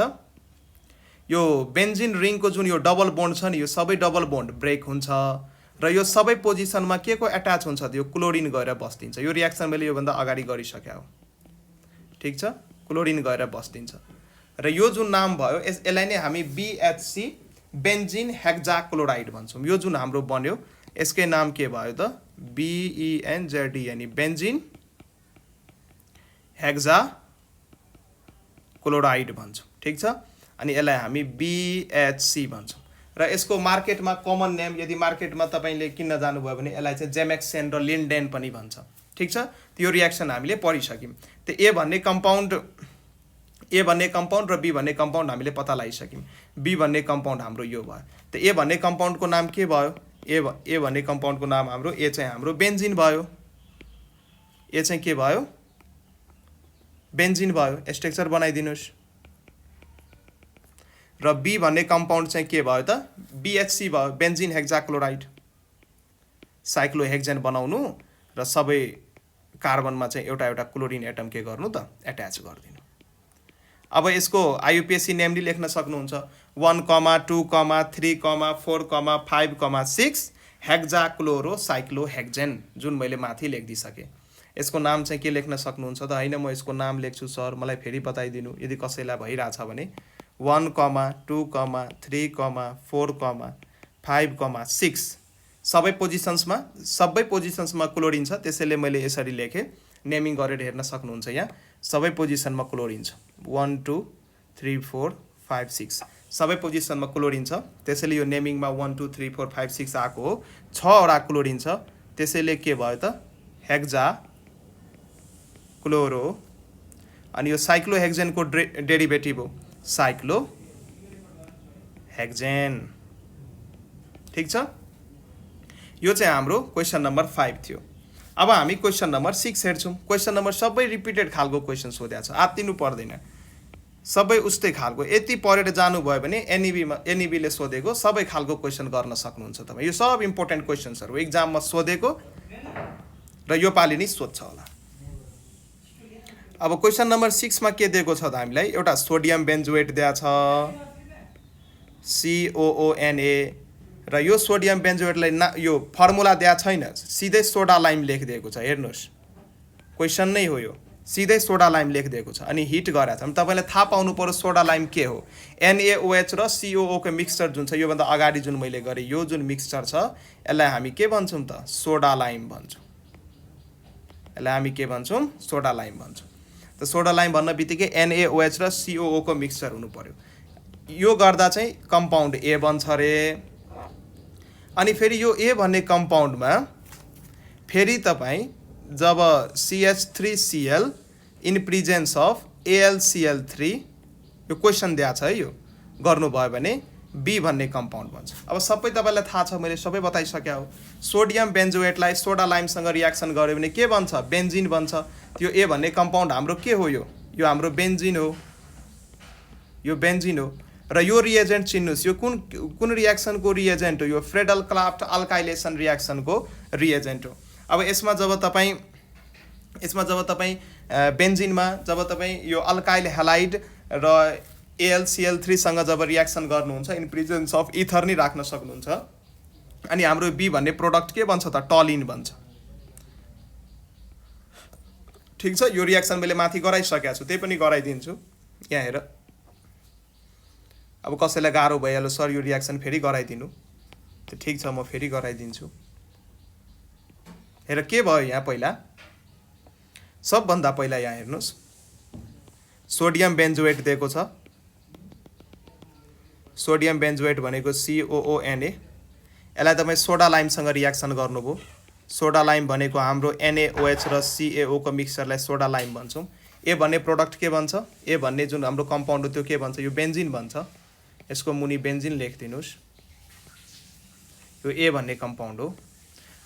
यो बेन्जिन रिङको जुन यो डबल बोन्ड छ नि, यो सबै डबल बोन्ड ब्रेक हुन्छ, र यो सबै पोजिसनमा के को एट्याच हुन्छ त? यो क्लोरिन गएर बस्दिन्छ। यो रियाक्सन मैले योभन्दा अगाडि गरिसकेँ हो। ठिक छ, क्लोरिन गएर बस्दिन्छ, र यो जुन नाम भयो यसलाई नै हामी BHC बेन्जिन हेक्जाक्लोराइड भन्छौँ। यो जुन हाम्रो बन्यो यसकै नाम के भयो त BENZD बेन्जिन हेक्जाक्लोराइड भन्छौँ। ठिक छ, अनि यसलाई हामी BHC भन्छौँ। र यसको मार्केटमा कमन नेम यदि मार्केटमा तपाईँले किन्न जानुभयो भने यसलाई चाहिँ जेमेक्सेन र लिन्डेन पनि भन्छ। ठिक छ, त्यो रियाक्सन हामीले पढिसक्यौँ। त्यो ए भन्ने कम्पाउन्ड र बी भन्ने कम्पाउन्ड हामीले पत्ता लगाइसक्यौँ। बी भन्ने कम्पाउन्ड हाम्रो यो भयो। त ए भन्ने कम्पाउन्डको नाम के भयो? ए भन्ने कम्पाउन्डको नाम हाम्रो ए चाहिँ हाम्रो बेन्जिन भयो। ए चाहिँ के भयो? बेन्जिन भयो। स्ट्रक्चर बनाइदिनुहोस्। र बी भन्ने कम्पाउन्ड चाहिँ के भयो त? BHC भयो, बेन्जिन हेक्जाक्लोराइड। साइक्लोहेक्जेन बनाउनु र सबै कार्बनमा चाहिँ एउटा एउटा क्लोरिन एटम के गर्नु त? एट्याच गरिदिनु। अब यसको IUPAC नेम पनि लेख्न सक्नुहुन्छ। 1, 2, 3, 4, 5, 6 हेक्जाक्लोरोसाइक्लोहेक्जेन जुन मैले माथि लेखिदिइसकेँ। यसको नाम चाहिँ के लेख्न सक्नुहुन्छ त? होइन म यसको नाम लेख्छु सर, मलाई फेरि बताइदिनु यदि कसैलाई भइरहेछ भने। 1, 2, 3, 4, 5, 6 सबै पोजिसन्समा क्लोरिन छ, त्यसैले मैले यसरी लेखेँ। नेमिङ गरेर हेर्न सक्नुहुन्छ यहाँ सबै पोजिसनमा क्लोरिन छ। 1, 2, 3, 4, 5, 6 सबै पोजिसनमा क्लोरिन छ, त्यसैले यो नेमिङमा 1, 2, 3, 4, 5, 6 आएको हो। 6वटा क्लोरिन छ, त्यसैले के भयो त? हेक्जाक्लोरो। अनि यो साइक्लोहेक्जेनको डेरिभेटिभ हो साइक्लोहेक्जेन। ठिक छ, यो चाहिँ हाम्रो क्वेसन नम्बर 5 थियो। अब हामी क्वेसन नम्बर 6 हेर्छौँ। क्वेसन नम्बर सबै रिपिटेड खालको क्वेसन सोधेको छ, आत्तिनु पर्दैन, सबै उस्तै खालको। यति पढेर जानुभयो भने एनइबीले सोधेको सबै खालको क्वेसन गर्न सक्नुहुन्छ तपाईँ। यो सब इम्पोर्टेन्ट क्वेसन्सहरू इक्जाममा सोधेको र यो पालि नै सोध्छ होला। अब क्वेसन नम्बर 6 मा के दिएको छ त हामीलाई? एउटा सोडियम बेन्जोएट दिएको छ COONA, र यो सोडियम बेन्जोएटलाई यो फर्मुला दिएको छैन, सिधै सोडा लाइम लेखिदिएको छ। हेर्नुहोस्, क्वेसन नै हो यो, सिधै सोडा लाइम लेखिदिएको छ। अनि हिट गरेको छ। तपाईँलाई थाहा पाउनु पर्यो सोडा लाइम के हो। NaOH र COO को मिक्सचर जुन छ, योभन्दा अगाडि जुन मैले गरेँ यो जुन मिक्सचर छ यसलाई हामी के भन्छौँ त? सोडा लाइम भन्छौँ। यसलाई हामी के भन्छौँ? सोडा लाइम भन्छौँ। त सोडा लाइम भन्न बित्तिकै NaOH र COO को मिक्सचर हुनु पर्यो। यो गर्दा चाहिँ कम्पाउन्ड ए बन्छ अरे। अनि फेरि यो ए भन्ने कम्पाउन्डमा फेरि तपाईँ जब CH3Cl in presence of AlCl3 यो क्वेसन दिएको छ है, यो गर्नुभयो भने बी भन्ने कम्पाउन्ड भन्छ। अब सबै तपाईँलाई थाहा छ, मैले सबै बताइसकेँ हो। सोडियम बेन्जोएटलाई सोडा लाइमसँग रियाक्सन गऱ्यो भने के बन्छ? बेन्जिन बन्छ। त्यो ए भन्ने कम्पाउन्ड हाम्रो के हो? यो हाम्रो बेन्जिन हो। यो बेन्जिन हो। र यो रिएजेन्ट चिन्नुहोस्, यो कुन रियाक्सनको रिएजेन्ट हो? यो फ्रेडल क्राफ्ट अल्काइलेसन रियाक्सनको रिएजेन्ट हो। अब यसमा जब तपाईँ बेन्जिनमा जब तपाईँ यो अल्काइल हेलाइड र AlCl3 सँग जब रियाक्सन गर्नुहुन्छ इन प्रेजेन्स अफ इथर नै राख्न सक्नुहुन्छ। अनि हाम्रो बी भन्ने प्रोडक्ट के बन्छ त? टलिन बन्छ। ठिक छ, यो रियाक्सन मैले माथि गराइसकेको छु, त्यही पनि गराइदिन्छु। यहाँ हेर, अब कसैलाई गाह्रो भइहाल्यो सर यो रियाक्सन फेरि गराइदिनु, त ठिक छ म फेरि गराइदिन्छु। हेर के भयो यहाँ? पहिला सबभन्दा पहिला यहाँ हेर्नुहोस्, सोडियम बेन्जोएट दिएको छ। सोडियम बेन्जोएट भनेको COONA। यसलाई तपाईँ सोडा लाइमसँग रियाक्सन गर्नुभयो। सोडा लाइम भनेको हाम्रो NaOH र CaO को मिक्सचरलाई सोडा लाइम भन्छौँ। ए भन्ने प्रोडक्ट के भन्छ? ए भन्ने जुन हाम्रो कम्पाउन्ड हो त्यो के भन्छ? यो बेन्जिन भन्छ। यसको मुनि बेन्जिन लेखिदिनुहोस्। यो ए भन्ने कम्पाउन्ड हो।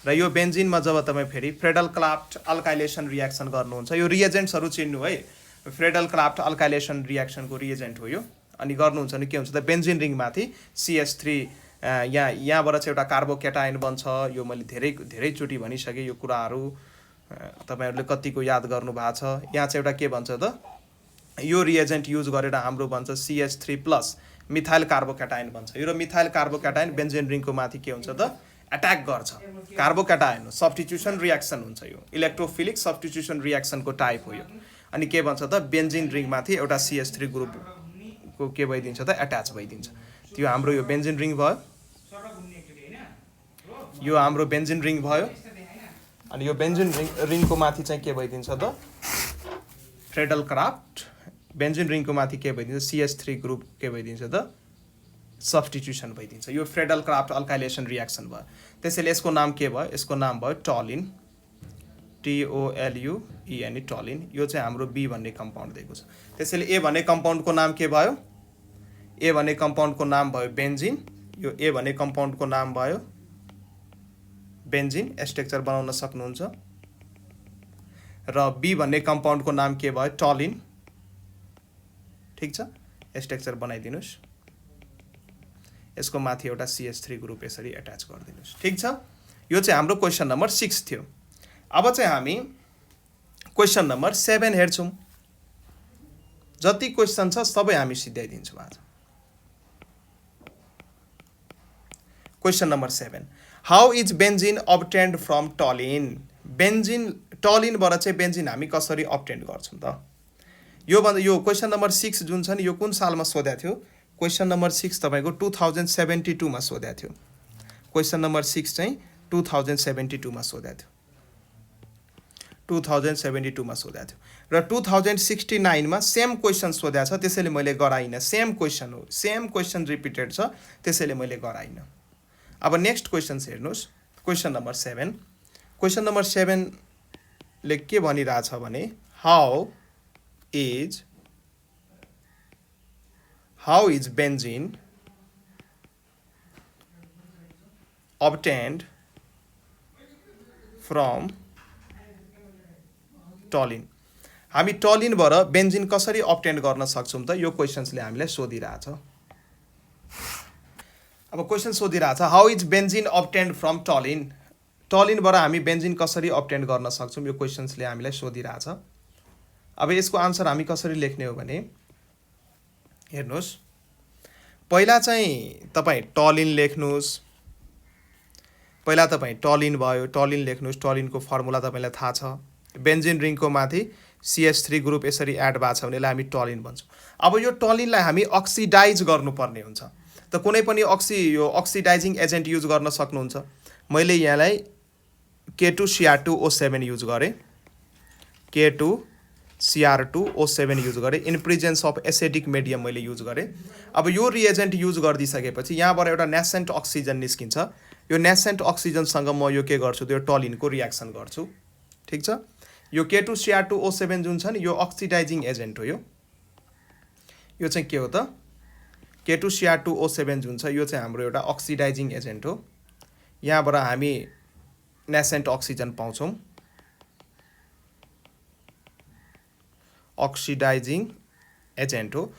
र यो बेन्जिनमा जब तपाईँ फेरि फ्रेडल क्राफ्ट अल्काइलेसन रियाक्सन गर्नुहुन्छ, यो रिएजेन्ट्सहरू चिन्नु है। फ्रेडल क्राफ्ट अल्काइलेसन रियाक्सनको रिएजेन्ट हो यो। अनि गर्नुहुन्छ भने के हुन्छ त? बेन्जिन रिङमाथि CH3 यहाँबाट चाहिँ एउटा कार्बोक्याटाइन बन्छ। यो मैले धेरैचोटि भनिसकेँ, यो कुराहरू तपाईँहरूले कतिको याद गर्नु भएको छ। यहाँ चाहिँ एउटा के भन्छ त? यो रिएजेन्ट युज गरेर हाम्रो भन्छ CH3+ मिथाइल कार्बोक्याटाइन भन्छ। यो र मिथाइल कार्बोक्याटाइन बेन्जिन रिङको माथि के हुन्छ त? एट्याक गर्छ। कार्बोक्याटाइन हो, सब्स्टिट्युसन रियाक्सन हुन्छ। यो इलेक्ट्रोफिलिक सब्स्टिट्युसन रियाक्सनको टाइप हो यो। अनि के भन्छ त? बेन्जिन रिङमाथि एउटा CH3 ग्रुपको के भइदिन्छ त? एट्याच भइदिन्छ। त्यो हाम्रो यो बेन्जिन रिङ भयो, यो हाम्रो बेन्जिन रिङ भयो। अनि यो बेन्जिन रिङको माथि चाहिँ के भइदिन्छ त फ्रेडल क्राफ्ट, बेन्जिन रिङको माथि के भइदिन्छ CH3 ग्रुप के भइदिन्छ त सब्स्टिट्युसन भइदिन्छ। यो फ्रेडल क्राफ्ट अल्काइलेसन रियाक्सन भयो। त्यसैले यसको नाम के भयो, यसको नाम भयो टोलिन, TOLUEN टोलिन। यो चाहिँ हाम्रो B भन्ने कम्पाउन्ड दिएको छ। त्यसैले A भन्ने कम्पाउन्डको नाम के भयो, A भन्ने कम्पाउन्डको नाम भयो बेन्जिन, यो A भन्ने कम्पाउन्डको नाम भयो बेन्जिन, स्ट्रक्चर बनाउन सक्नुहुन्छ। र B भन्ने कम्पाउन्डको नाम के भयो टोलिन, ठीक छ, स्ट्रक्चर बनाइदिनुस्। यसको माथि एउटा CH3 ग्रुप यसरी एट्याच गरिदिनुस्, ठीक छ। यो चाहिँ हाम्रो क्वेसन नम्बर 6 थियो। अब चाहिँ हामी क्वेसन नम्बर 7 हेर्छौँ। जति क्वेसन छ सबै हामी सिध्याइदिन्छौँ आज। Question number 7, how is benzene obtained from toluene. Benzene टोलिनबाट चाहिँ बेन्जिन हामी कसरी अब्टेन्ड गर्छौँ त। यो क्वेसन नम्बर 6 जुन छ नि यो कुन सालमा सोधेको थियो, क्वेसन नम्बर 6 तपाईँको 2072 मा सोधेको थियो। क्वेसन नम्बर 6 चाहिँ 2072 मा सोधेको थियो, 2072 मा सोधेको थियो। र 2069 मा सेम क्वेसन सोधेको छ, त्यसैले मैले गराइनँ। सेम क्वेसन हो, सेम क्वेसन रिपिटेड छ, त्यसैले मैले गराइनँ। अब नेक्स्ट क्वेसन हेर्नुहोस्, क्वेसन नम्बर 7। क्वेसन नम्बर 7 ले के भनिरहेछ भने how is benzene obtained from toluene. हामी टोलिनबाट बेन्जिन कसरी अब्टेन्ड गर्न सक्छौँ त, यो क्वेसन्सले हामीलाई सोधिरहेछ। अब क्वेसन सोधिरहेछ how is benzene obtained from toluene. टोलिनबाट हामी बेन्जिन कसरी अब्टेन्ड गर्न सक्छौँ, यो क्वेसन्सले हामीलाई सोधिरहेछ। अब यसको आन्सर हामी कसरी लेख्ने हो भने हेर्नुहोस्, पहिला चाहिँ तपाईँ टोलिन लेख्नुहोस्। पहिला तपाईँ टोलिन भयो, टोलिन लेख्नुहोस्। टोलिनको फर्मुला तपाईँलाई थाहा छ। बेन्जिन रिङको माथि CH3 ग्रुप यसरी एड भएको छ भने यसलाई हामी टोलिन भन्छौँ। अब यो टोलिनलाई हामी अक्सिडाइज गर्नुपर्ने हुन्छ। त कुनै पनि यो अक्सिडाइजिङ एजेन्ट युज गर्न सक्नुहुन्छ। मैले यहाँलाई K2Cr2O7 युज गरेँ, K2Cr2O7 युज गरेँ। In presence of acidic medium मैले युज गरेँ। अब यो रिएजेन्ट युज गरिदिइसकेपछि यहाँबाट एउटा नेसेन्ट अक्सिजन निस्किन्छ। यो नेसेन्ट अक्सिजनसँग म यो के गर्छु, त्यो टोलिनको रियाक्सन गर्छु, ठीक छ। यो K2Cr2O7 जुन छ नि यो अक्सिडाइजिङ एजेन्ट हो। यो चाहिँ के हो त, K2Cr2O7 जुन छ यो चाहिँ हाम्रो एउटा अक्सिडाइजिङ एजेन्ट हो। यहाँबाट हामी नेसेन्ट अक्सिजन पाउँछौँ, अक्सिडाइजिङ एजेन्ट हो।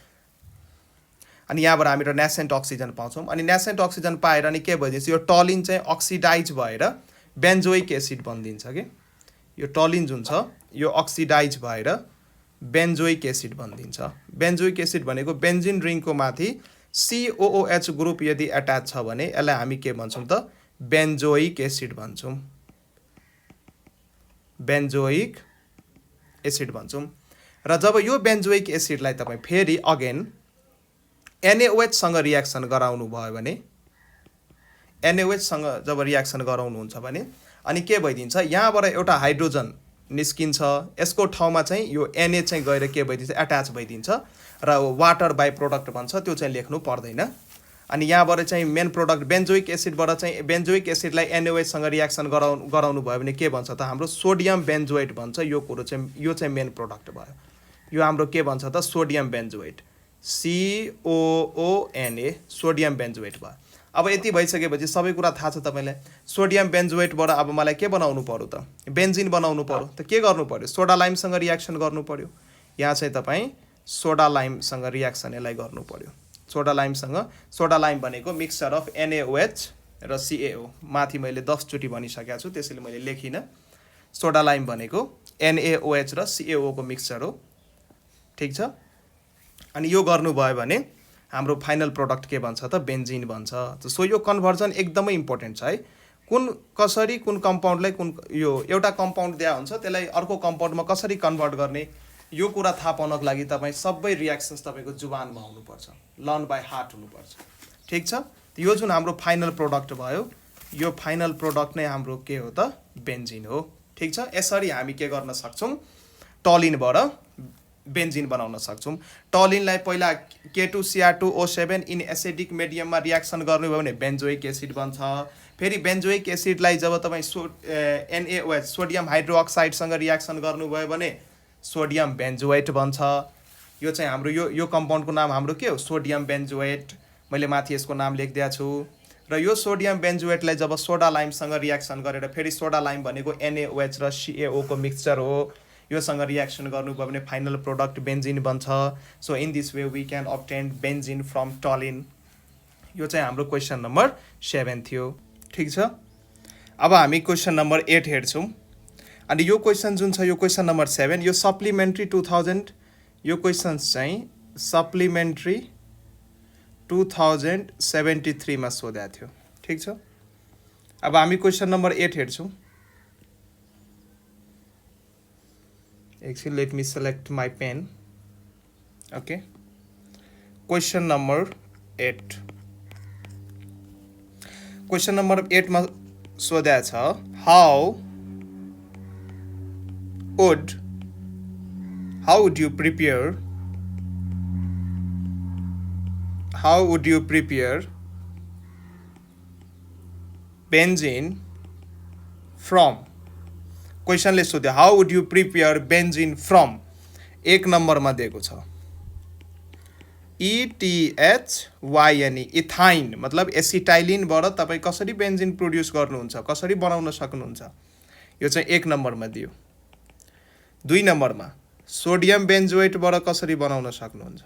अनि यहाँबाट हामी एउटा नेसेन्ट अक्सिजन पाउँछौँ। अनि नेसेन्ट अक्सिजन पाएर अनि के भइदिन्छ, यो टोलिन चाहिँ अक्सिडाइज भएर बेन्जोइक एसिड बनिदिन्छ कि। यो टोलिन जुन छ यो अक्सिडाइज भएर बेन्जोइक एसिड बनिदिन्छ। बेन्जोइक एसिड भनेको बेन्जिन रिङको माथि COOH ग्रुप यदि एट्याच छ भने यसलाई हामी के भन्छौँ त, बेन्जोइक एसिड भन्छौँ, बेन्जोइक एसिड भन्छौँ। र जब यो बेन्जोइक एसिडलाई तपाईँ फेरि अगेन NaOH सँग रियाक्सन गराउनु भयो भने, NaOH सँग जब रियाक्सन गराउनुहुन्छ भने अनि के भइदिन्छ, यहाँबाट एउटा हाइड्रोजन निस्किन्छ। यसको ठाउँमा चाहिँ यो Na चाहिँ गएर के भइदिन्छ, एट्याच भइदिन्छ र वाटर बाई प्रोडक्ट भन्छ, त्यो चाहिँ लेख्नु पर्दैन। अनि यहाँबाट चाहिँ मेन प्रोडक्ट बेन्जोइक एसिडबाट चाहिँ बेन्जोइक एसिडलाई NaOH सँग रियाक्सन गराउनु भयो भने के भन्छ त, हाम्रो सोडियम बेन्जोएट भन्छ। यो कुरो चाहिँ यो चाहिँ मेन प्रोडक्ट भयो। यो हाम्रो के भन्छ त, सोडियम बेन्जोएट, COONA, सोडियम बेन्जोएट भयो। अब यति भइसकेपछि सबै कुरा थाहा छ तपाईँलाई। सोडियम बेन्जोएटबाट अब मलाई के बनाउनु पर्यो त, बेन्जिन बनाउनु पर्यो। त के गर्नु पर्यो, सोडा लाइमसँग रियाक्सन गर्नु पर्यो। यहाँ चाहिँ तपाईँ सोडा लाइमसँग रियाक्सन यसलाई गर्नु पर्यो। सोडा लाइम भनेको मिक्सचर अफ NaOH र CaO। माथि मैले 10 चोटि भनिसकेको छु, त्यसैले मैले लेखिनँ। सोडा लाइम भनेको NaOH र CaO को मिक्सचर हो, ठीक छ। अनि यो गर्नुभयो भने हाम्रो फाइनल प्रोडक्ट के भन्छ त, बेन्जिन भन्छ। सो यो कन्भर्जन एकदमै इम्पोर्टेन्ट छ है। कसरी कुन कम्पाउन्डलाई यो एउटा कम्पाउन्ड दिया हुन्छ त्यसलाई अर्को कम्पाउन्डमा कसरी कन्भर्ट गर्ने, यो कुरा थाहा पाउनको लागि तपाईँ सबै रियाक्सन्स तपाईँको जुबानमा हुनुपर्छ, लर्न बाई हार्ट हुनुपर्छ। ठिक छ। यो जुन हाम्रो फाइनल प्रोडक्ट भयो, यो फाइनल प्रोडक्ट नै हाम्रो के हो त बेन्जिन हो। ठिक छ। यसरी हामी के गर्न सक्छौँ, टलिनबाट बेन्जिन बनाउन सक्छौँ। टलिनलाई पहिला K2Cr2O7 इन एसिडिक मिडियममा रियाक्सन गर्नुभयो भने बेन्जोइक एसिड बन्छ। फेरि बेन्जोइक एसिडलाई जब तपाईँ NaOH सोडियम हाइड्रोक्साइडसँग रियाक्सन गर्नुभयो भने सोडियम बेन्जोएट बन्छ। यो चाहिँ हाम्रो यो कम्पाउन्डको नाम हाम्रो के हो, सोडियम बेन्जोएट। मैले माथि यसको नाम लेखिदिएको छु। र यो सोडियम बेन्जोएटलाई जब सोडा लाइमसँग रियाक्सन गरेर, फेरि सोडा लाइम भनेको NaOH र CaO को मिक्सचर हो, योसँग रियाक्सन गर्नुभयो भने फाइनल प्रोडक्ट बेन्जिन बन्छ। So in this way we can obtain benzene from toluene. यो चाहिँ हाम्रो क्वेसन नम्बर 7 थियो। ठिक छ। अब हामी क्वेसन नम्बर 8 हेर्छौँ। अनि यो क्वेसन जुन छ, यो क्वेसन नम्बर 7, यो सप्लिमेन्ट्री 2000, यो क्वेसन चाहिँ सप्लिमेन्ट्री 2073 मा सोधेको थियो। ठिक छ। अब हामी क्वेसन नम्बर 8 हेर्छौँ। Actually, let me select my pen. Okay. Question number 8. Question number 8 मा सोधेको छ, how would you prepare benzene from, क्वेसनले सोध्यो how would you prepare benzene from, एक नम्बरमा दिएको छ ETHYNE इथाइन, मतलब एसिटाइलिनबाट तपाईँ कसरी बेन्जिन प्रोड्युस गर्नुहुन्छ, कसरी बनाउन सक्नुहुन्छ, यो चाहिँ एक नम्बरमा दियो। 2 नम्बरमा सोडियम बेन्जोएटबाट कसरी बनाउन सक्नुहुन्छ,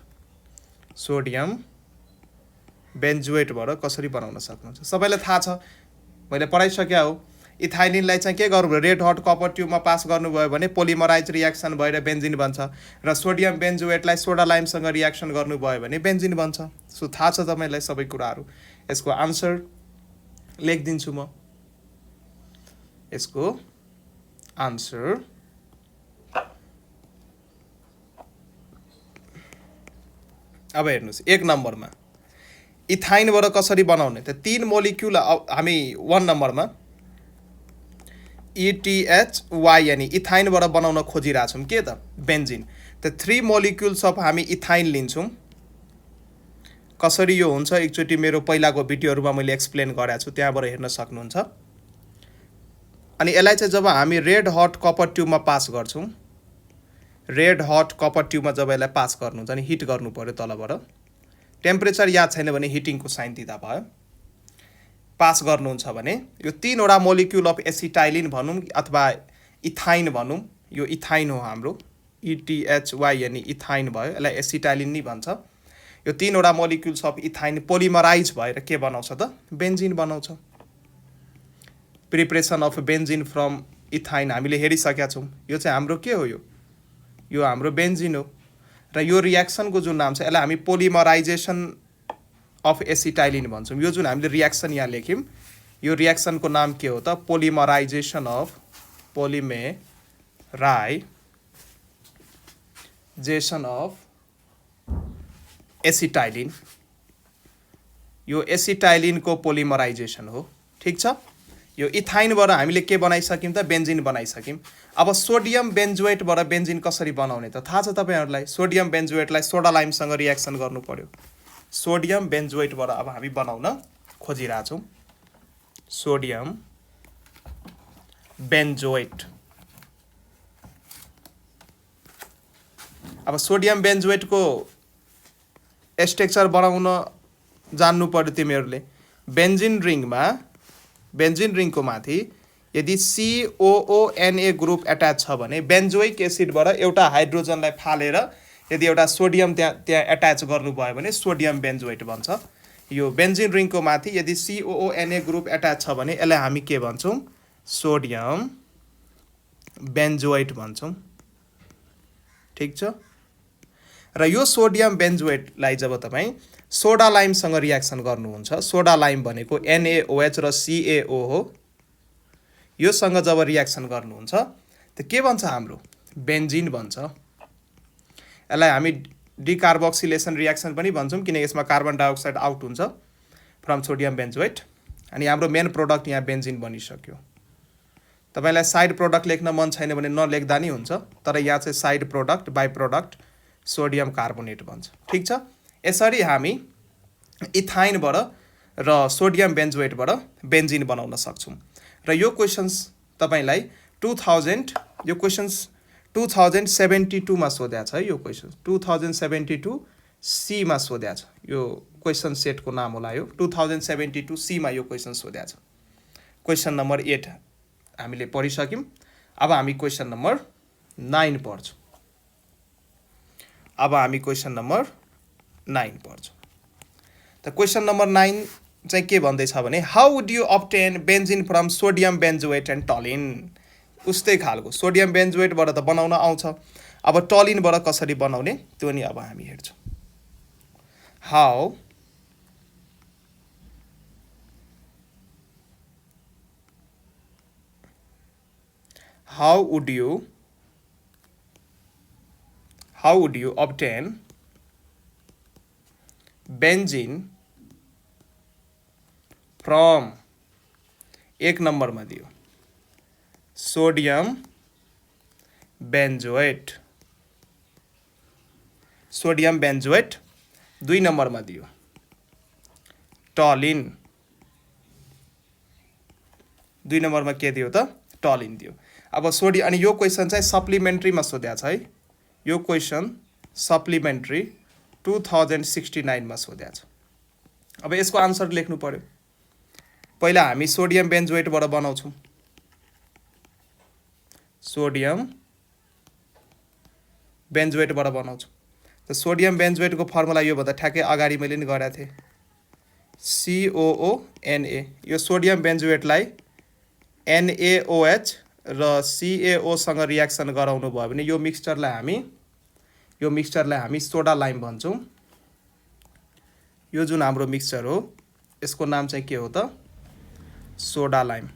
सोडियम बेन्जोएटबाट कसरी बनाउन सक्नुहुन्छ। सबैलाई थाहा छ, मैले पढाइसक्या हो। इथाइलिनलाई चाहिँ के गर्नुभयो, रेड हट कपर ट्युबमा पास गर्नुभयो भने पोलिमराइज रियाक्सन भएर बेन्जिन बन्छ। र सोडियम बेन्जोएटलाई सोडा लाइमसँग रियाक्सन गर्नुभयो भने बेन्जिन बन्छ। सो थाहा छ तपाईँलाई सबै कुराहरू। यसको आन्सर लेखिदिन्छु म। यसको आन्सर अब हेर्नुहोस्, एक नम्बरमा इथाइनबाट कसरी बनाउने, त 3 मोलिक्युल हामी 1 नम्बरमा ETHYNE इथाइनबाट बनाउन खोजिरहेछौँ के त बेन्जिन। त 3 मोलिक्युल्स अफ हामी इथाइन लिन्छौँ। कसरी यो हुन्छ एकचोटि मेरो पहिलाको भिडियोहरूमा मैले एक्सप्लेन गरेको छु, त्यहाँबाट हेर्न सक्नुहुन्छ। अनि यसलाई चाहिँ जब हामी रेड हट कपर ट्युबमा पास गर्छौँ, रेड हट कपर ट्युबमा जब यसलाई पास गर्नुहुन्छ अनि हिट गर्नु पर्यो तलबाट, टेम्परेचर याद छैन भने हिटिङको साइन दिँदा भयो। पास गर्नुहुन्छ भने यो 3वटा मोलिक्युल अफ एसिटाइलिन भनौँ अथवा इथाइन भनौँ, यो इथाइन हो हाम्रो ETHYNE इथाइन भयो, यसलाई एसिटाइलिन नै भन्छ। यो 3वटा मोलिक्युल्स अफ इथाइन पोलिमराइज भएर के बनाउँछ त बेन्जिन बनाउँछ। Preparation of benzene from ethyne हामीले हेरिसकेका छौँ। यो चाहिँ हाम्रो के हो, यो हाम्रो बेन्जिन हो। र यो रियाक्सनको जुन नाम छ यसलाई हामी पोलिमराइजेसन अफ एसिटाइलिन भन्छौँ। यो जुन हामीले रियाक्सन यहाँ लेख्यौँ, यो रियाक्सनको नाम के हो त पोलिमराइजेसन अफ एसिटाइलिन। यो एसिटाइलिनको पोलिमराइजेसन हो। ठिक छ। यो इथाइनबाट हामीले के बनाइसक्यौँ त बेन्जिन बनाइसक्यौँ। अब सोडियम बेन्जोएटबाट बेन्जिन कसरी बनाउने त थाहा छ तपाईँहरूलाई। सोडियम बेन्जोएटलाई सोडा लाइमसँग रियाक्सन गर्नु पर्यो। सोडियम बेन्जोएटबाट अब हामी बनाउन खोजिरहेछौँ सोडियम बेन्जोएट। अब सोडियम बेन्जोएटको स्ट्रक्चर बनाउन जान्नु पर्यो तिमीहरूले। बेन्जिन रिङको माथि यदि COONA ग्रुप एट्याच छ भने बेन्जोइक एसिडबाट एउटा हाइड्रोजनलाई फालेर यदि एउटा सोडियम त्यहाँ एट्याच गर्नुभयो भने सोडियम बेन्जोएट बन्छ। यो बेन्जिन रिङको माथि यदि COONA ग्रुप एट्याच छ भने यसलाई हामी के भन्छौँ, सोडियम बेन्जोएट भन्छौँ। ठिक छ। र यो सोडियम बेन्जोएटलाई जब तपाईँ सोडा लाइमसँग रियाक्सन गर्नुहुन्छ, सोडा लाइम भनेको NaOH र CaO हो, योसँग जब रियाक्सन गर्नुहुन्छ त के बन्छ हाम्रो बेन्जिन बन्छ। यसलाई हामी डिकार्बोक्सिलेसन रियाक्सन पनि भन्छौँ किनकि यसमा कार्बन डाइअक्साइड आउट हुन्छ। फ्रम सोडियम बेन्जोएट अनि हाम्रो मेन प्रोडक्ट यहाँ बेन्जिन बनिसक्यो। तपाईलाई साइड प्रोडक्ट लेख्न मन छैन भने नलेख्दा नि हुन्छ, तर यहाँ चाहिँ side product by product sodium carbonate भन्छ। ठिक छ, यसरी हामी इथाइनबाट र सोडियम बेन्जोएटबाट बेन्जिन बनाउन सक्छौँ। र यो क्वेसन्स तपाईलाई 2072 मा सोध्या छ है। यो क्वेसन 2072 सी मा सोध्या छ। यो क्वेसन सेटको नाम होला यो 2072 सी मा यो क्वेसन सोध्या छ। क्वेसन नम्बर 8 हामीले पढिसक्यौँ। अब हामी क्वेसन नम्बर 9 पढ्छौँ। अब हामी क्वेसन नम्बर 9 पढ्छौँ। त क्वेसन नम्बर 9 चाहिँ के भन्दैछ भने how would you obtain benzene from sodium benzoate and toluene. उस्तै खालको सोडियम बेन्जोएटबाट त बनाउन आउँछ, अब टलिनबाट कसरी बनाउने त्यो नि अब हामी हेर्छौँ। How would you obtain benzene from एक नम्बरमा दियो सोडियम बेन्जोएट, सोडियम बेन्जोएट 2 नम्बरमा दियो टलिन, 2 नम्बरमा के दियो त टलिन दियो। अब सोडियम अनि यो क्वेसन चाहिँ सप्लिमेन्ट्रीमा सोध्या छ है। यो क्वेसन सप्लिमेन्ट्री 2069 मा सोध्या छ। अब यसको आन्सर लेख्नु पर्यो। पहिला हामी सोडियम बेन्जोएटबाट बनाउँछौँ, सोडियम बेन्जोएटबाट बनाउँछौँ। त सोडियम बेन्जोएटको फर्मुला यो भन्दा ठ्याक्कै अगाडि मैले नि गरेको थिएँ, COONA। यो सोडियम बेन्जोएटलाई NaOH र CaO सँग रियाक्सन गराउनु भयो भने यो मिक्सचरलाई हामी सोडा लाइम भन्छौँ। यो जुन हाम्रो मिक्सचर हो यसको नाम चाहिँ के हो त सोडा लाइम।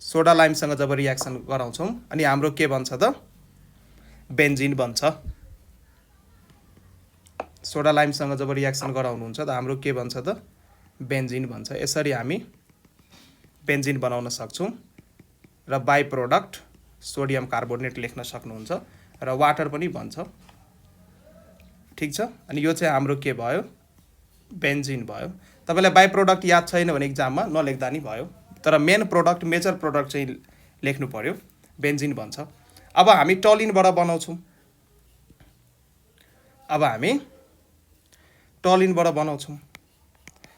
सोडा लाइमसँग जब रियाक्सन गराउँछौँ अनि हाम्रो के बन्छ त बेन्जिन बन्छ। सोडा लाइमसँग जब रियाक्सन गराउनुहुन्छ त हाम्रो के बन्छ त बेन्जिन बन्छ। यसरी हामी बेन्जिन बनाउन सक्छौँ र बाई प्रोडक्ट सोडियम कार्बोनेट लेख्न सक्नुहुन्छ र वाटर पनि बन्छ। ठिक छ, अनि यो चाहिँ हाम्रो के भयो बेन्जिन भयो। तपाईलाई बाई प्रोडक्ट याद छैन भने एक्जाममा नलेख्दा नि भयो, तर मेन प्रोडक्ट मेजर प्रोडक्ट चाहिँ लेख्नु पर्यो, बेन्जिन भन्छ। अब हामी टलिनबाट बनाउँछौँ।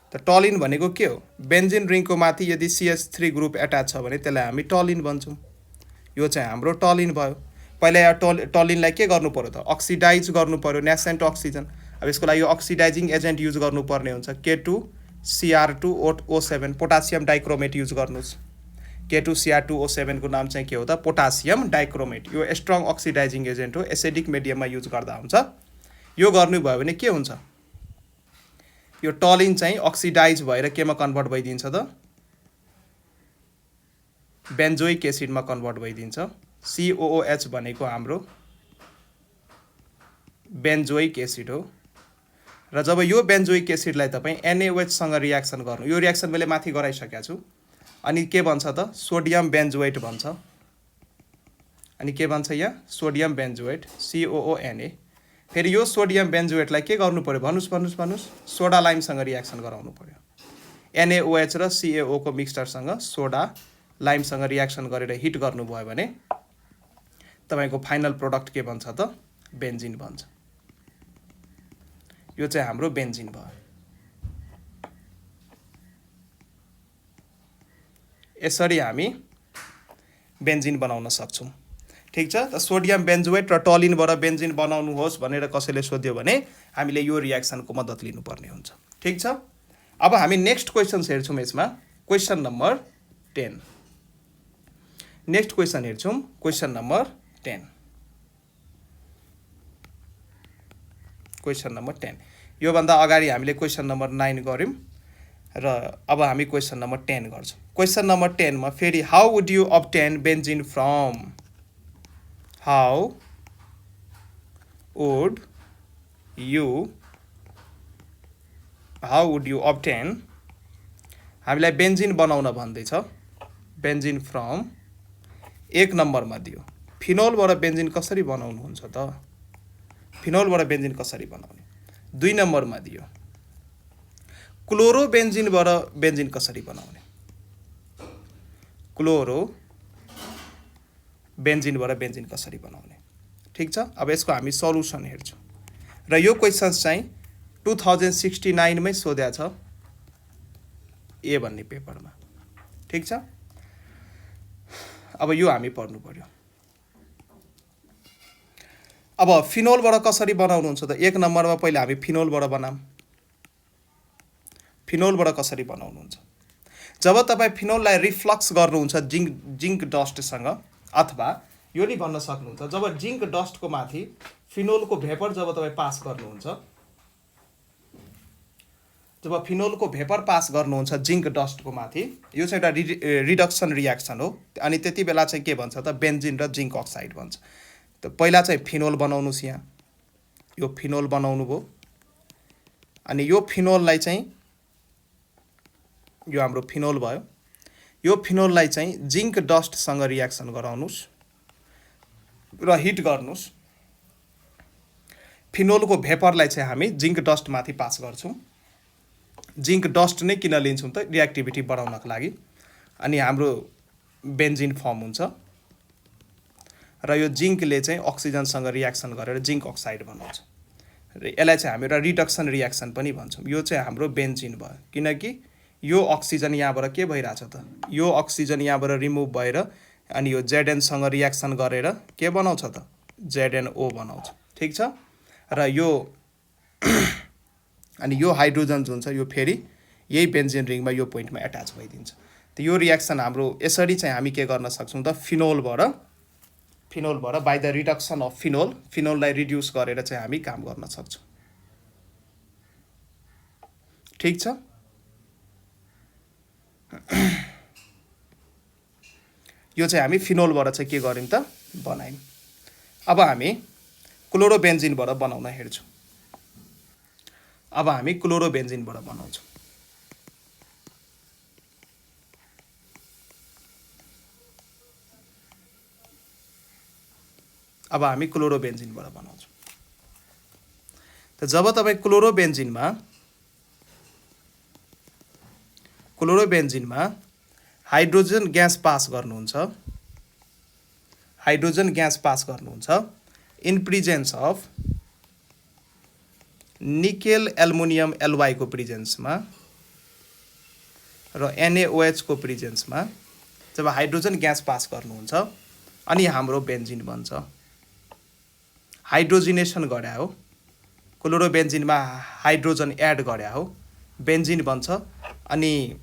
त टलिन भनेको के हो बेन्जिन रिङको माथि यदि CH3 ग्रुप एट्याच छ भने त्यसलाई हामी टलिन भन्छौँ। यो चाहिँ हाम्रो टलिन भयो। पहिला यहाँ टलिनलाई के गर्नु पर्यो त अक्सिडाइज गर्नु पर्यो, नेसेन्ट अक्सिजन। अब यसको लागि यो अक्सिडाइजिङ एजेन्ट युज गर्नुपर्ने हुन्छ K2Cr2O7 पोटासियम डाइक्रोमेट युज गर्नुहोस्। K2Cr2O7 को नाम चाहिँ के हो त पोटासियम डाइक्रोमेट। यो स्ट्रङ अक्सिडाइजिङ एजेन्ट हो, एसिडिक मिडियममा युज गर्दा हुन्छ। यो गर्नुभयो भने के हुन्छ यो टलिन चाहिँ अक्सिडाइज भएर केमा कन्भर्ट भइदिन्छ त बेन्जोइक एसिडमा कन्भर्ट भइदिन्छ। COOH भनेको हाम्रो बेन्जोइक एसिड हो र जब यो बेन्जोइक एसिडलाई तपाईँ NaOH सँग रियाक्सन गर्नु, यो रियाक्सन मैले माथि गराइसकेको छु, अनि के भन्छ त सोडियम बेन्जोएट भन्छ। अनि के भन्छ यहाँ सोडियम बेन्जोएट COONA। फेरि यो सोडियम बेन्जोएटलाई के गर्नु पर्यो भन्नुहोस् सोडा लाइमसँग रियाक्सन गराउनु पर्यो। NaOH र CaO को मिक्सचरसँग सोडा लाइमसँग रियाक्सन गरेर हिट गर्नुभयो भने तपाईको फाइनल प्रोडक्ट के बन्छ त बेन्जिन बन्छ। यो चाहिँ हाम्रो बेन्जिन भयो। यसरी हामी बेन्जिन बनाउन सक्छौँ। ठिक छ, त सोडियम बेन्जोएट र टलिनबाट बेन्जिन बनाउनुहोस् भनेर कसैले सोध्यो भने हामीले यो रियाक्सनको मद्दत लिनुपर्ने हुन्छ। ठिक छ, अब हामी नेक्स्ट क्वेसन हेर्छौँ। यसमा क्वेसन नम्बर 10। नेक्स्ट क्वेसन हेर्छौँ, क्वेसन नम्बर 10। क्वेसन नम्बर 10 योभन्दा अगाडि हामीले क्वेसन नम्बर 9 गऱ्यौँ र अब हामी क्वेसन नम्बर 10 गर्छौँ। क्वेसन नम्बर 10 मा फेरि how would you obtain benzene from, how would you how would you obtain, हामीलाई बेन्जिन बनाउन भन्दैछ, बेन्जिन फ्रम, एक नम्बरमा दियो फिनोलबाट बेन्जिन कसरी बनाउनुहुन्छ त, फिनोलबाट बेन्जिन कसरी बनाउने। दुई नम्बरमा दियो क्लोरो बेन्जिन कसरी बनाउने, क्लोरो बेन्जिन कसरी बनाउने। ठिक छ, अब यसको हामी सल्युसन हेर्छौँ र यो क्वेसन्स चाहिँ 2069 मै सोध्या छ ए भन्ने पेपरमा। ठिक छ, अब यो हामी पढ्नु पर्यो। अब फिनोलबाट कसरी बनाउनुहुन्छ त, एक नम्बरमा पहिला हामी फिनोलबाट बनाऊँ। फिनोलबाट कसरी बनाउनुहुन्छ, जब तपाईँ फिनोललाई रिफ्लक्स गर्नुहुन्छ जिङ्क डस्टसँग, अथवा यो नि भन्न सक्नुहुन्छ जब जिङ्क डस्टको माथि फिनोलको भेपर जब तपाईँ पास गर्नुहुन्छ, जब फिनोलको भेपर पास गर्नुहुन्छ जिङ्क डस्टको माथि, यो चाहिँ एउटा रिडक्सन रियाक्सन हो। अनि त्यति बेला चाहिँ के भन्छ त, बेन्जिन र जिङ्क अक्साइड भन्छ। त पहिला चाहिँ फिनोल बनाउनुहोस्, यहाँ यो फिनोल बनाउनु भयो, अनि यो फिनोललाई चाहिँ, यो हाम्रो फिनोल भयो, यो फिनोललाई चाहिँ जिङ्क डस्टसँग रियाक्सन गराउनुहोस् र हिट गर्नुहोस्। फिनोलको भेपरलाई चाहिँ हामी जिङ्क डस्टमाथि पास गर्छौँ। जिङ्क डस्ट नै किन लिन्छौँ त, रियाक्टिभिटी बढाउनको लागि। अनि हाम्रो बेन्जिन फर्म हुन्छ र यो जिङ्कले चाहिँ अक्सिजनसँग रियाक्सन गरेर जिङ्क अक्साइड बनाउँछ र यसलाई चाहिँ हामी एउटा रिडक्सन रियाक्सन पनि भन्छौँ। यो चाहिँ हाम्रो बेन्जिन भयो, किनकि यो अक्सिजन यहाँबाट के भइरहेछ त, यो अक्सिजन यहाँबाट रिमुभ भएर अनि यो जेडएनसँग रियाक्सन गरेर के बनाउँछ त, जेडएनओ बनाउँछ। ठिक छ, र यो अनि यो हाइड्रोजन जुन छ यो फेरि यही बेन्जिन रिङमा यो पोइन्टमा एट्याच भइदिन्छ। त यो रियाक्सन हाम्रो यसरी चाहिँ हामी के गर्न सक्छौँ त, फिनोलबाट बाई द रिडक्सन अफ फिनोललाई रिड्युस गरेर चाहिँ हामी काम गर्न सक्छौँ। ठिक छ, यो चाहिँ हामी फिनोलबाट चाहिँ के गर्यौँ त, बनायौँ। अब हामी क्लोरोबेन्जिनबाट बनाउन हेर्छौँ। अब हामी क्लोरोबेन्जिनबाट बनाउँछौँ। अब हामी क्लोरोबेन्जिनबाट बनाउँछौँ। त जब तपाईँ क्लोरोबेन्जिनमा हाइड्रोजन ग्यास पास गर्नुहुन्छ, in presence of nickel aluminium alloy को प्रिजेन्समा र NaOH को प्रिजेन्समा जब हाइड्रोजन ग्यास पास गर्नुहुन्छ अनि हाम्रो बेन्जिन बन्छ। हाइड्रोजिनेसन गरे हो, क्लोरोबेन्जिनमा हाइड्रोजन एड गरे हो, बेन्जिन बन्छ। अनि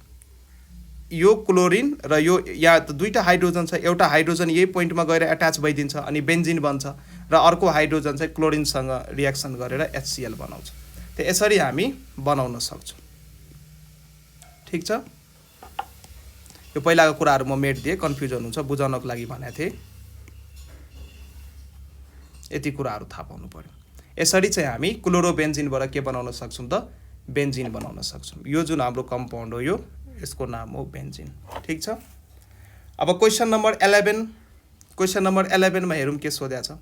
यो क्लोरिन र यो यहाँ त दुईटा हाइड्रोजन छ, एउटा हाइड्रोजन यही पोइन्टमा गएर एट्याच भइदिन्छ अनि बेन्जिन बन्छ, र अर्को हाइड्रोजन चाहिँ क्लोरिनसँग रियाक्सन गरेर HCl बनाउँछ। त यसरी हामी बनाउन सक्छौँ। ठिक छ, यो पहिलाको कुराहरू म मेटिदिएँ, कन्फ्युजन हुन्छ बुझाउनको लागि भनेको थिएँ। यति कुराहरू थाहा पाउनु पर्यो। यसरी चाहिँ हामी क्लोरोबेन्जिनबाट के बनाउन सक्छौँ त, बेन्जिन बनाउन सक्छौँ। यो जुन हाम्रो कम्पाउन्ड हो यो, यसको नाम हो बेन्जिन। ठिक छ, अब क्वेसन नम्बर 11 मा हेरौँ के सोध्या छ।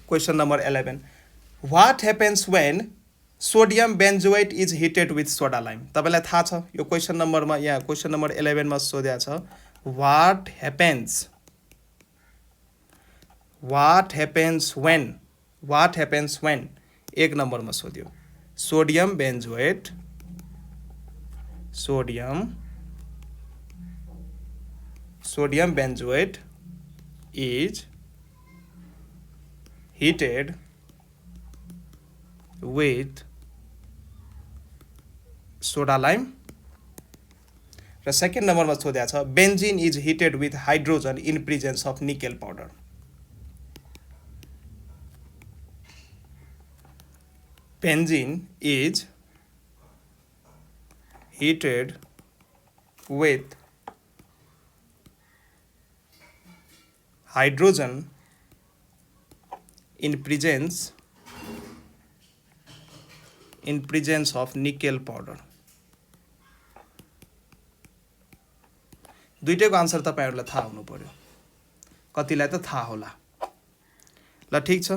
Question number 11, what happens when sodium benzoate is heated with soda lime. तपाईँलाई थाहा छ यो क्वेसन नम्बरमा, यहाँ क्वेसन नम्बर 11 मा सोध्या छ व्हाट ह्यापन्स व्हेन, एक नम्बरमा सोध्यो sodium benzoate is heated with soda lime, र सेकेन्ड नम्बरमा सोध्या छ benzene is heated with hydrogen in presence of nickel powder. Benzene is heated with hydrogen in presence in presence of nickel powder. दुईटैको आन्सर तपाईहरुलाई थाहा हुनु पर्यो, कतिलाई त थाहा होला। ल ठीक छ,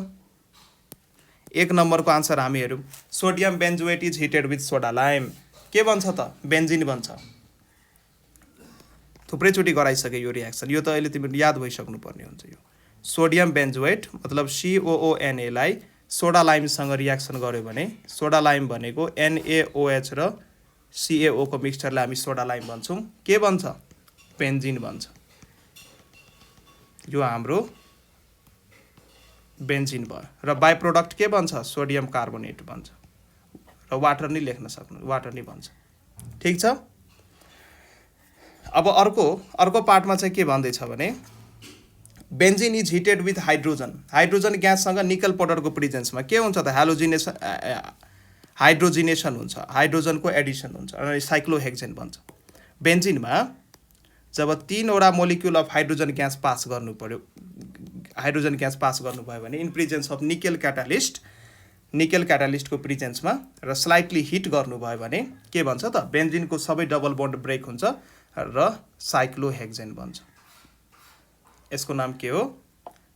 1 नम्बरको आन्सर हामी हेरौँ। Sodium benzoate is heated with soda lime, के बन्छ त? बेन्जिन बन्छ। थुप्रैचोटि गराइसके यो रियाक्सन, यो त अहिले तिमीले याद भइसक्नु पर्ने हुन्छ। यो सोडियम बेन्जोएट मतलब COONA लाई सोडा लाइमसँग रियाक्सन गर्यो भने सोडा लाइम भनेको NaOH र CaO को मिक्सचरलाई हामी सोडा लाइम भन्छौँ। के बन्छ? बेन्जिन बन्छ। यो हाम्रो बेन्जिन भयो र बाइ प्रोडक्ट के बन्छ? सोडियम कार्बोनेट बन्छ र वाटर नै लेख्न सक्नु, वाटर नै बन्छ। ठीक छ। अब अर्को पार्टमा चाहिँ के भन्दैछ भने benzene is heated with hydrogen. Hydrogen ग्याससँग निकल पाउडरको प्रेजेन्समा के हुन्छ त? हाइड्रोजिनेसन हुन्छ, हाइड्रोजनको एडिसन हुन्छ र साइक्लोहेक्सेन बन्छ। बेन्जिनमा जब 3वटा molecule of hydrogen gas pass गर्नु पर्यो, हाइड्रोजन ग्यास पास गर्नुभयो भने इन प्रेजेन्स अफ निकेल क्याटालिस्टको प्रेजेन्समा र स्लाइटली हिट गर्नुभयो भने के भन्छ त? बेन्जिनको सबै डबल बन्ड ब्रेक हुन्छ र साइक्लोहेक्सेन बन्छ। यसको नाम के हो?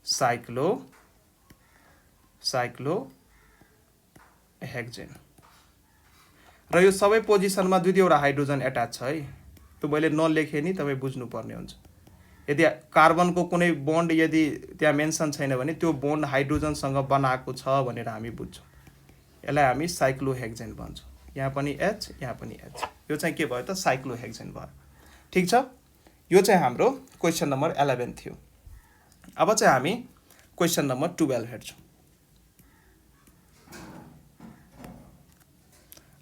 साइक्लोहेक्सेन। र यो सबै पोजिसनमा दुईवटा हाइड्रोजन एट्याच छ है। त्यो मैले नलेखे नि, तपाईँ बुझ्नुपर्ने हुन्छ। यदि कार्बनको कुनै बन्ड यदि त्यहाँ मेन्सन छैन भने त्यो बन्ड हाइड्रोजनसँग बनाएको छ भनेर हामी बुझ्छौँ। यसलाई हामी साइक्लोहेक्सेन भन्छौँ। यहाँ पनि H, यहाँ पनि H, यो चाहिँ के भयो त? साइक्लोहेक्सेन भयो। ठीक छ। यो चाहिँ हाम्रो क्वेसन नम्बर 11 थियो। अब चाहिँ हामी क्वेसन नम्बर 12 हेर्छौँ।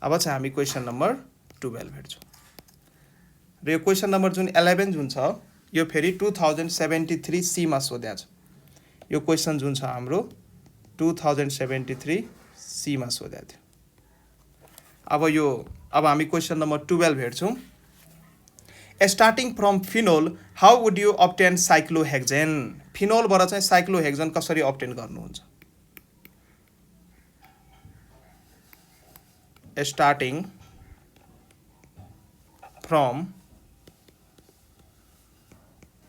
अब चाहिँ हामी क्वेसन नम्बर 12 हेर्छौँ र यो क्वेसन नम्बर जुन 11 जुन छ यो फेरि 2073 C मा सोध्या छ। यो क्वेसन जुन छ हाम्रो 2073 C मा सोध्या थियो। अब हामी क्वेसन नम्बर 12 हेर्छौँ। Starting from phenol how would you obtain cyclohexane. फिनोलबाट चाहिँ साइक्लोहेक्सेन कसरी अब्टेन गर्नुहुन्छ? Starting from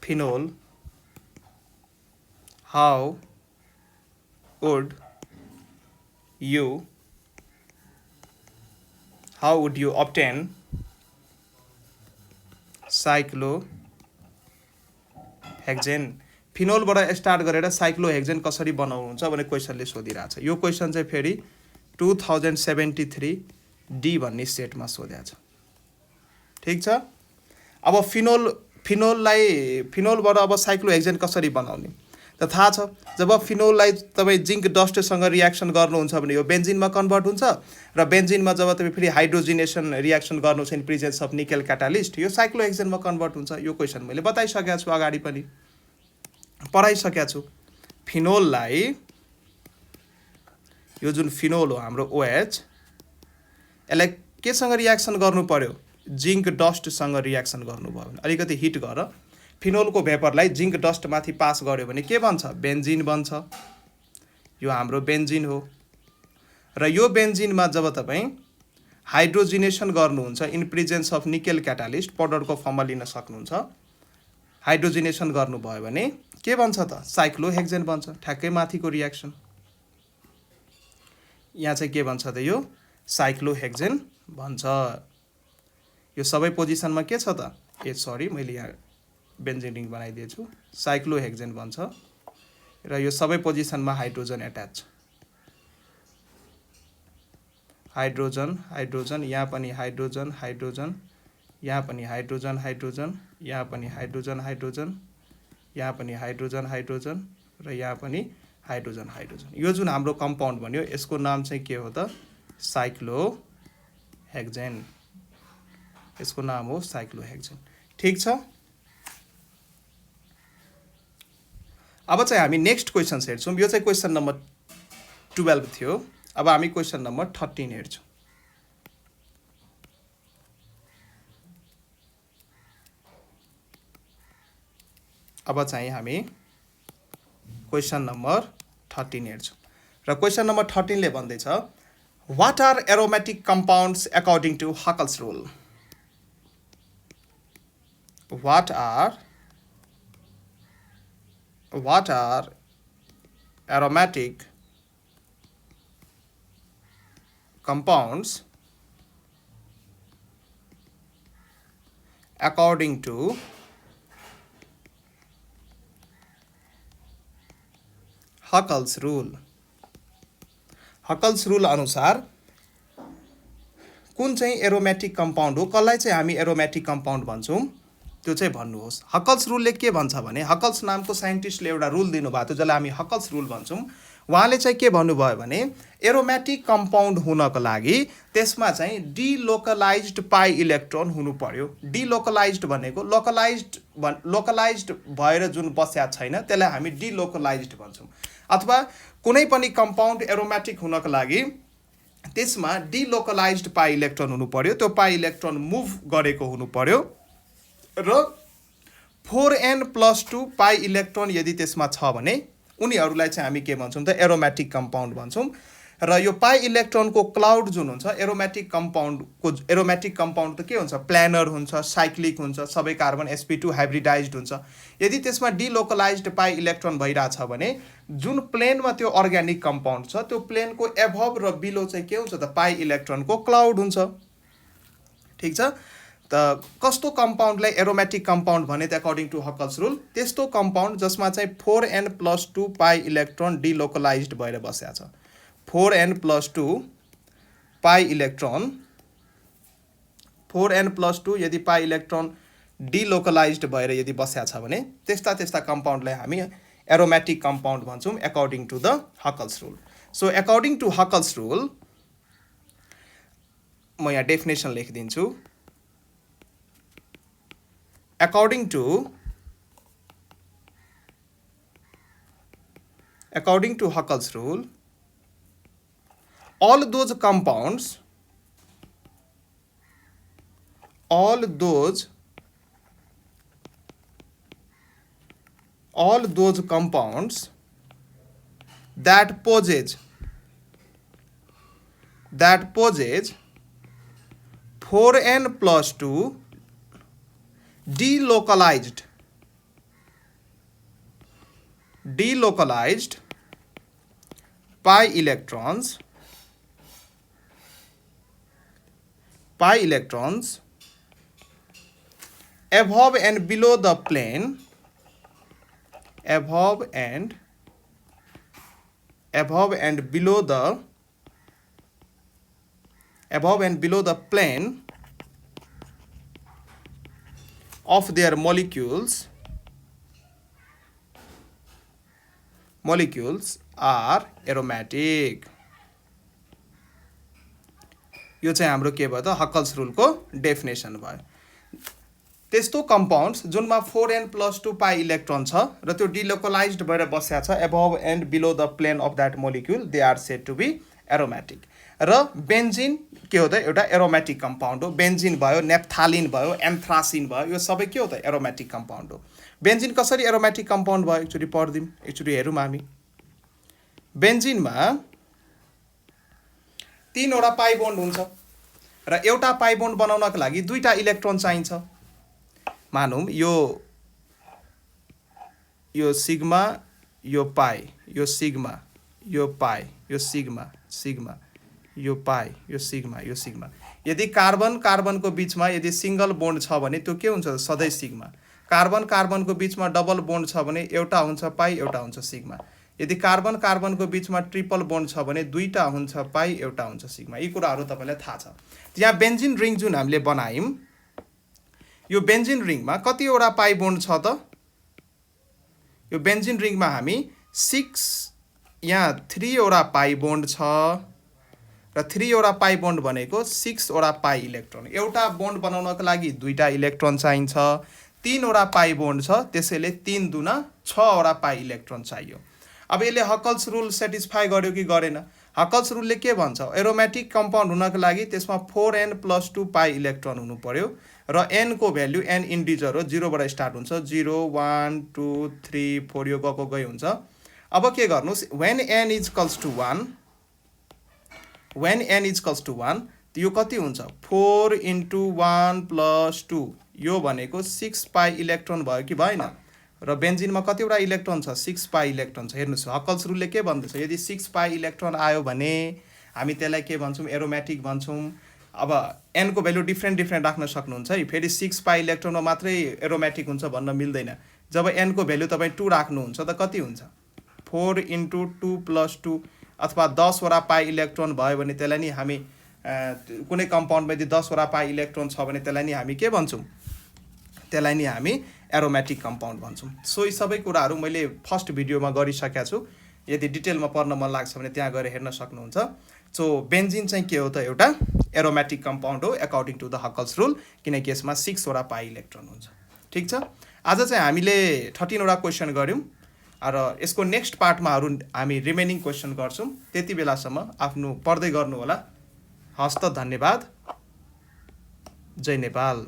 phenol how would you obtain cyclohexane? फिनोलबाट स्टार्ट गरेर साइक्लोहेक्सेन कसरी बनाउनुहुन्छ भने क्वेसनले सोधिरहेछ। यो क्वेसन चाहिँ फेरि 2073 D भन्ने सेटमा सोध्या छ। ठीक छ। अब फिनोलबाट अब साइक्लोहेक्सेन कसरी बनाउने त थाहा छ। जब फिनोललाई तपाईँ जिङ्क डस्टसँग रियाक्सन गर्नुहुन्छ भने यो बेन्जिनमा कन्भर्ट हुन्छ र बेन्जिनमा जब तपाईँ फेरि हाइड्रोजिनेसन रियाक्सन गर्नुहुन्छ in presence of nickel catalyst यो साइक्लोहेक्सेनमा कन्भर्ट हुन्छ। यो क्वेसन मैले बताइसकेको छु, अगाडि पनि पढाइसकेको छु। फिनोललाई यो जुन फिनोल हो हाम्रो OH, यसलाई केसँग रियाक्सन गर्नु पर्यो? जिङ्क डस्टसँग रियाक्सन गर्नुभयो भने अलिकति हिट गर फिनोलको भेपरलाई जिङ्क डस्ट माथि पास गर्यो भने के बन्छ? बेन्जिन बन्छ। यो हाम्रो बेन्जिन हो र यो बेन्जिनमा जब तपाईँ हाइड्रोजिनेसन गर्नुहुन्छ in presence of nickel catalyst पाउडरको फर्ममा लिन सक्नुहुन्छ। हाइड्रोजिनेसन गर्नुभयो भने के बन्छ त? साइक्लोहेक्सेन बन्छ। ठ्याक्कै माथिको रियाक्सन यहाँ चाहिँ के बन्छ त? यो साइक्लोहेक्सेन भन्छ। यो सबै पोजिसनमा के छ त? सरी मैले यहाँ बेन्जिन रिङ बनाइदिएछु। साइक्लोहेक्सेन भन्छ र यो सबै पोजिसनमा हाइड्रोजन एट्याच छ। हाइड्रोजन हाइड्रोजन, यहाँ पनि हाइड्रोजन हाइड्रोजन, यहाँ पनि हाइड्रोजन हाइड्रोजन, यहाँ पनि हाइड्रोजन हाइड्रोजन, यहाँ पनि हाइड्रोजन हाइड्रोजन र यहाँ पनि हाइड्रोजन हाइड्रोजन। यो जुन हाम्रो कम्पाउन्ड भन्यो यसको नाम चाहिँ के हो त? साइक्लोहेक्सेन। यसको नाम हो साइक्लोहेक्सेन। ठीक छ। अब चाहिँ हामी नेक्स्ट क्वेसन हेर्छौँ। यो चाहिँ क्वेसन नम्बर 12 थियो। अब हामी क्वेसन नम्बर 13 हेर्छौँ। अब चाहिँ हामी क्वेसन नम्बर 13 हेर्छौँ र क्वेसन नम्बर 13 ले भन्दैछ What are aromatic compounds according to Huckel's rule? What are aromatic compounds according to Huckel's rule? Huckel's rule अनुसार कुन चाहिँ एरोमेटिक कम्पाउन्ड हो, कसलाई चाहिँ हामी एरोमेटिक कम्पाउन्ड भन्छौँ, त्यो चाहिँ भन्नुहोस्। हकल्स रुलले के भन्छ भने, हकल्स नामको साइन्टिस्टले एउटा रुल दिनुभएको थियो जसलाई हामी हकल्स रुल भन्छौँ। उहाँले चाहिँ के भन्नुभयो भने एरोमेटिक कम्पाउन्ड हुनको लागि त्यसमा चाहिँ डिलोकलाइज्ड पाई इलेक्ट्रोन हुनु पर्यो। डिलोकलाइज्ड भनेको लोकलाइज्ड भएर जुन बस्या छैन त्यसलाई हामी डिलोकलाइज्ड भन्छौँ। अथवा कुनै पनि कम्पाउन्ड एरोमेटिक हुनको लागि त्यसमा डिलोकलाइज्ड पाई इलेक्ट्रोन हुनु पर्यो, त्यो पाई इलेक्ट्रोन मुभ गरेको हुनु पर्यो र 4n+2 पाई इलेक्ट्रोन यदि त्यसमा छ भने उनीहरूलाई चाहिँ हामी के भन्छौँ त एरोमेटिक कम्पाउन्ड भन्छौँ। र यो पाई इलेक्ट्रोनको क्लाउड जुन हुन्छ एरोमेटिक कम्पाउन्ड त के हुन्छ, प्लानर हुन्छ, साइक्लिक हुन्छ, सबै कार्बन sp2 हाइब्रिडाइज्ड हुन्छ। यदि त्यसमा डिलोकलाइज्ड पाई इलेक्ट्रोन भइरहेछ भने जुन प्लेनमा त्यो अर्ग्यानिक कम्पाउन्ड छ त्यो प्लेनको एभव र बिलो चाहिँ के हुन्छ त पाई इलेक्ट्रोनको क्लाउड हुन्छ। ठिक छ, त कस्तो कम्पाउन्डलाई एरोमेटिक कम्पाउन्ड भने त अकर्डिङ टु हकल्स रुल, त्यस्तो कम्पाउन्ड जसमा चाहिँ 4n+2 पाई इलेक्ट्रोन डिलोकलाइज्ड भएर बसेको छ। 4n+2 पाई इलेक्ट्रोन 4n+2 यदि पाई इलेक्ट्रोन डिलोकलाइज्ड भएर यदि बसेको छ भने त्यस्ता कम्पाउन्डलाई हामी एरोमेटिक कम्पाउन्ड भन्छौँ according to the Huckel's rule. So according to Huckel's rule म यहाँ डेफिनेसन लेखिदिन्छु। According to Huckel's rule, all those compounds that possess 4n+2 delocalized pi electrons above and below the plane of their molecules are aromatic। यो चाहिँ हाम्रो के भयो त हकल्स रुलको डेफिनेसन भयो। त्यस्तो कम्पाउन्ड्स जुनमा 4n+2 पाई इलेक्ट्रोन छ र त्यो डिलोकलाइज्ड भएर बस्या छ above and below the plane of that molecule, they are said to be aromatic. र बेन्जिन के हो त एउटा एरोमेटिक कम्पाउन्ड हो। बेन्जिन भयो, नेप्थालिन भयो, एन्थ्रासिन भयो, यो सबै के हो त एरोमेटिक कम्पाउन्ड हो। बेन्जिन कसरी एरोमेटिक कम्पाउन्ड भयो एकचोटि पढ्दिउँ, एकचोटि हेरौँ हामी। बेन्जिनमा 3 वटा पाई बोन्ड हुन्छ र एउटा पाई बोन्ड बनाउनको लागि 2टा इलेक्ट्रोन चाहिन्छ। मानौँ यो सिग्मा, यो पाई, यो सिग्मा, यो पाई, यो सिग्मा, यो पाई, यो सिग्मा। यदि कार्बनको बीचमा यदि सिंगल बोन्ड छ भने त्यो के हुन्छ सधैँ सिग्मा। कार्बनको बीचमा डबल बोन्ड छ भने एउटा हुन्छ पाई, एउटा हुन्छ सिग्मा। यदि कार्बनको बीचमा ट्रिपल बोन्ड छ भने 2टा हुन्छ पाई, एउटा हुन्छ सिग्मा। यी कुराहरू तपाईलाई थाहा छ। यहाँ बेन्जिन रिङ जुन हामीले बनायौँ, यो बेन्जिन रिङमा कतिवटा पाई बोन्ड छ त? यो बेन्जिन रिङमा हामी 3 वटा पाई बोन्ड छ र 3 वटा पाई बोन्ड भनेको 6 वटा पाई इलेक्ट्रोन। एउटा बोन्ड बनाउनको लागि 2टा इलेक्ट्रोन चाहिन्छ। 3 वटा पाई बोन्ड छ त्यसैले 3 दुना 6 वटा पाई इलेक्ट्रोन चाहियो। अब यसले हकल्स रुल सेटिस्फाई गर्यो कि गरेन? हकल्स रुलले के भन्छ, एरोमेटिक कम्पाउन्ड हुनको लागि त्यसमा 4n+2 पाई इलेक्ट्रोन हुनु पर्यो र n को भ्यालु n इन्टिजर हो, 0 बाट स्टार्ट हुन्छ। 0 1 2 3 4 यो गएको गई हुन्छ। अब के गर्नुस्, when n is equals to 1 when n equals to 1 यो कति हुन्छ 4 into 1 plus 2 यो भनेको 6 पाई इलेक्ट्रोन भयो कि भएन र बेन्जिनमा कतिवटा इलेक्ट्रोन छ 6 पाई इलेक्ट्रोन छ हेर्नुस् हकल्स रुलले के भन्दैछ यदि 6 पाई इलेक्ट्रोन आयो भने हामी त्यसलाई के भन्छौँ एरोमेटिक भन्छौँ अब n को भ्यालु डिफ्रेन्ट राख्न सक्नुहुन्छ है फेरि 6 पाई इलेक्ट्रोनमा मात्रै एरोमेटिक हुन्छ भन्न मिल्दैन जब n को भ्यालु तपाईँ 2 राख्नुहुन्छ त कति हुन्छ 4 into 2 plus 2 अथवा 10 वटा पाई इलेक्ट्रोन भयो भने त्यसलाई नि हामी कुनै कम्पाउन्डमा यदि 10 वटा पाई इलेक्ट्रोन छ भने त्यसलाई नि हामी के भन्छौँ त्यसलाई नि हामी एरोमेटिक कम्पाउन्ड भन्छौँ सो यी सबै कुराहरू मैले फर्स्ट भिडियोमा गरिसकेको छु यदि डिटेलमा पढ्न मन लाग्छ भने त्यहाँ गएर हेर्न सक्नुहुन्छ सो बेन्जिन चाहिँ के हो त एउटा एरोमेटिक कम्पाउन्ड हो according to the Huckel's rule किनकि यसमा 6 वटा पाई इलेक्ट्रोन हुन्छ ठिक छ आज चाहिँ हामीले 13 वटा क्वेसन गर्यौँ र यसको नेक्स्ट पार्टमा हामी रिमेनिङ क्वेसन गर्छौँ त्यति बेलासम्म आफ्नो पढ्दै गर्नु होला हस्त धन्यवाद जय नेपाल।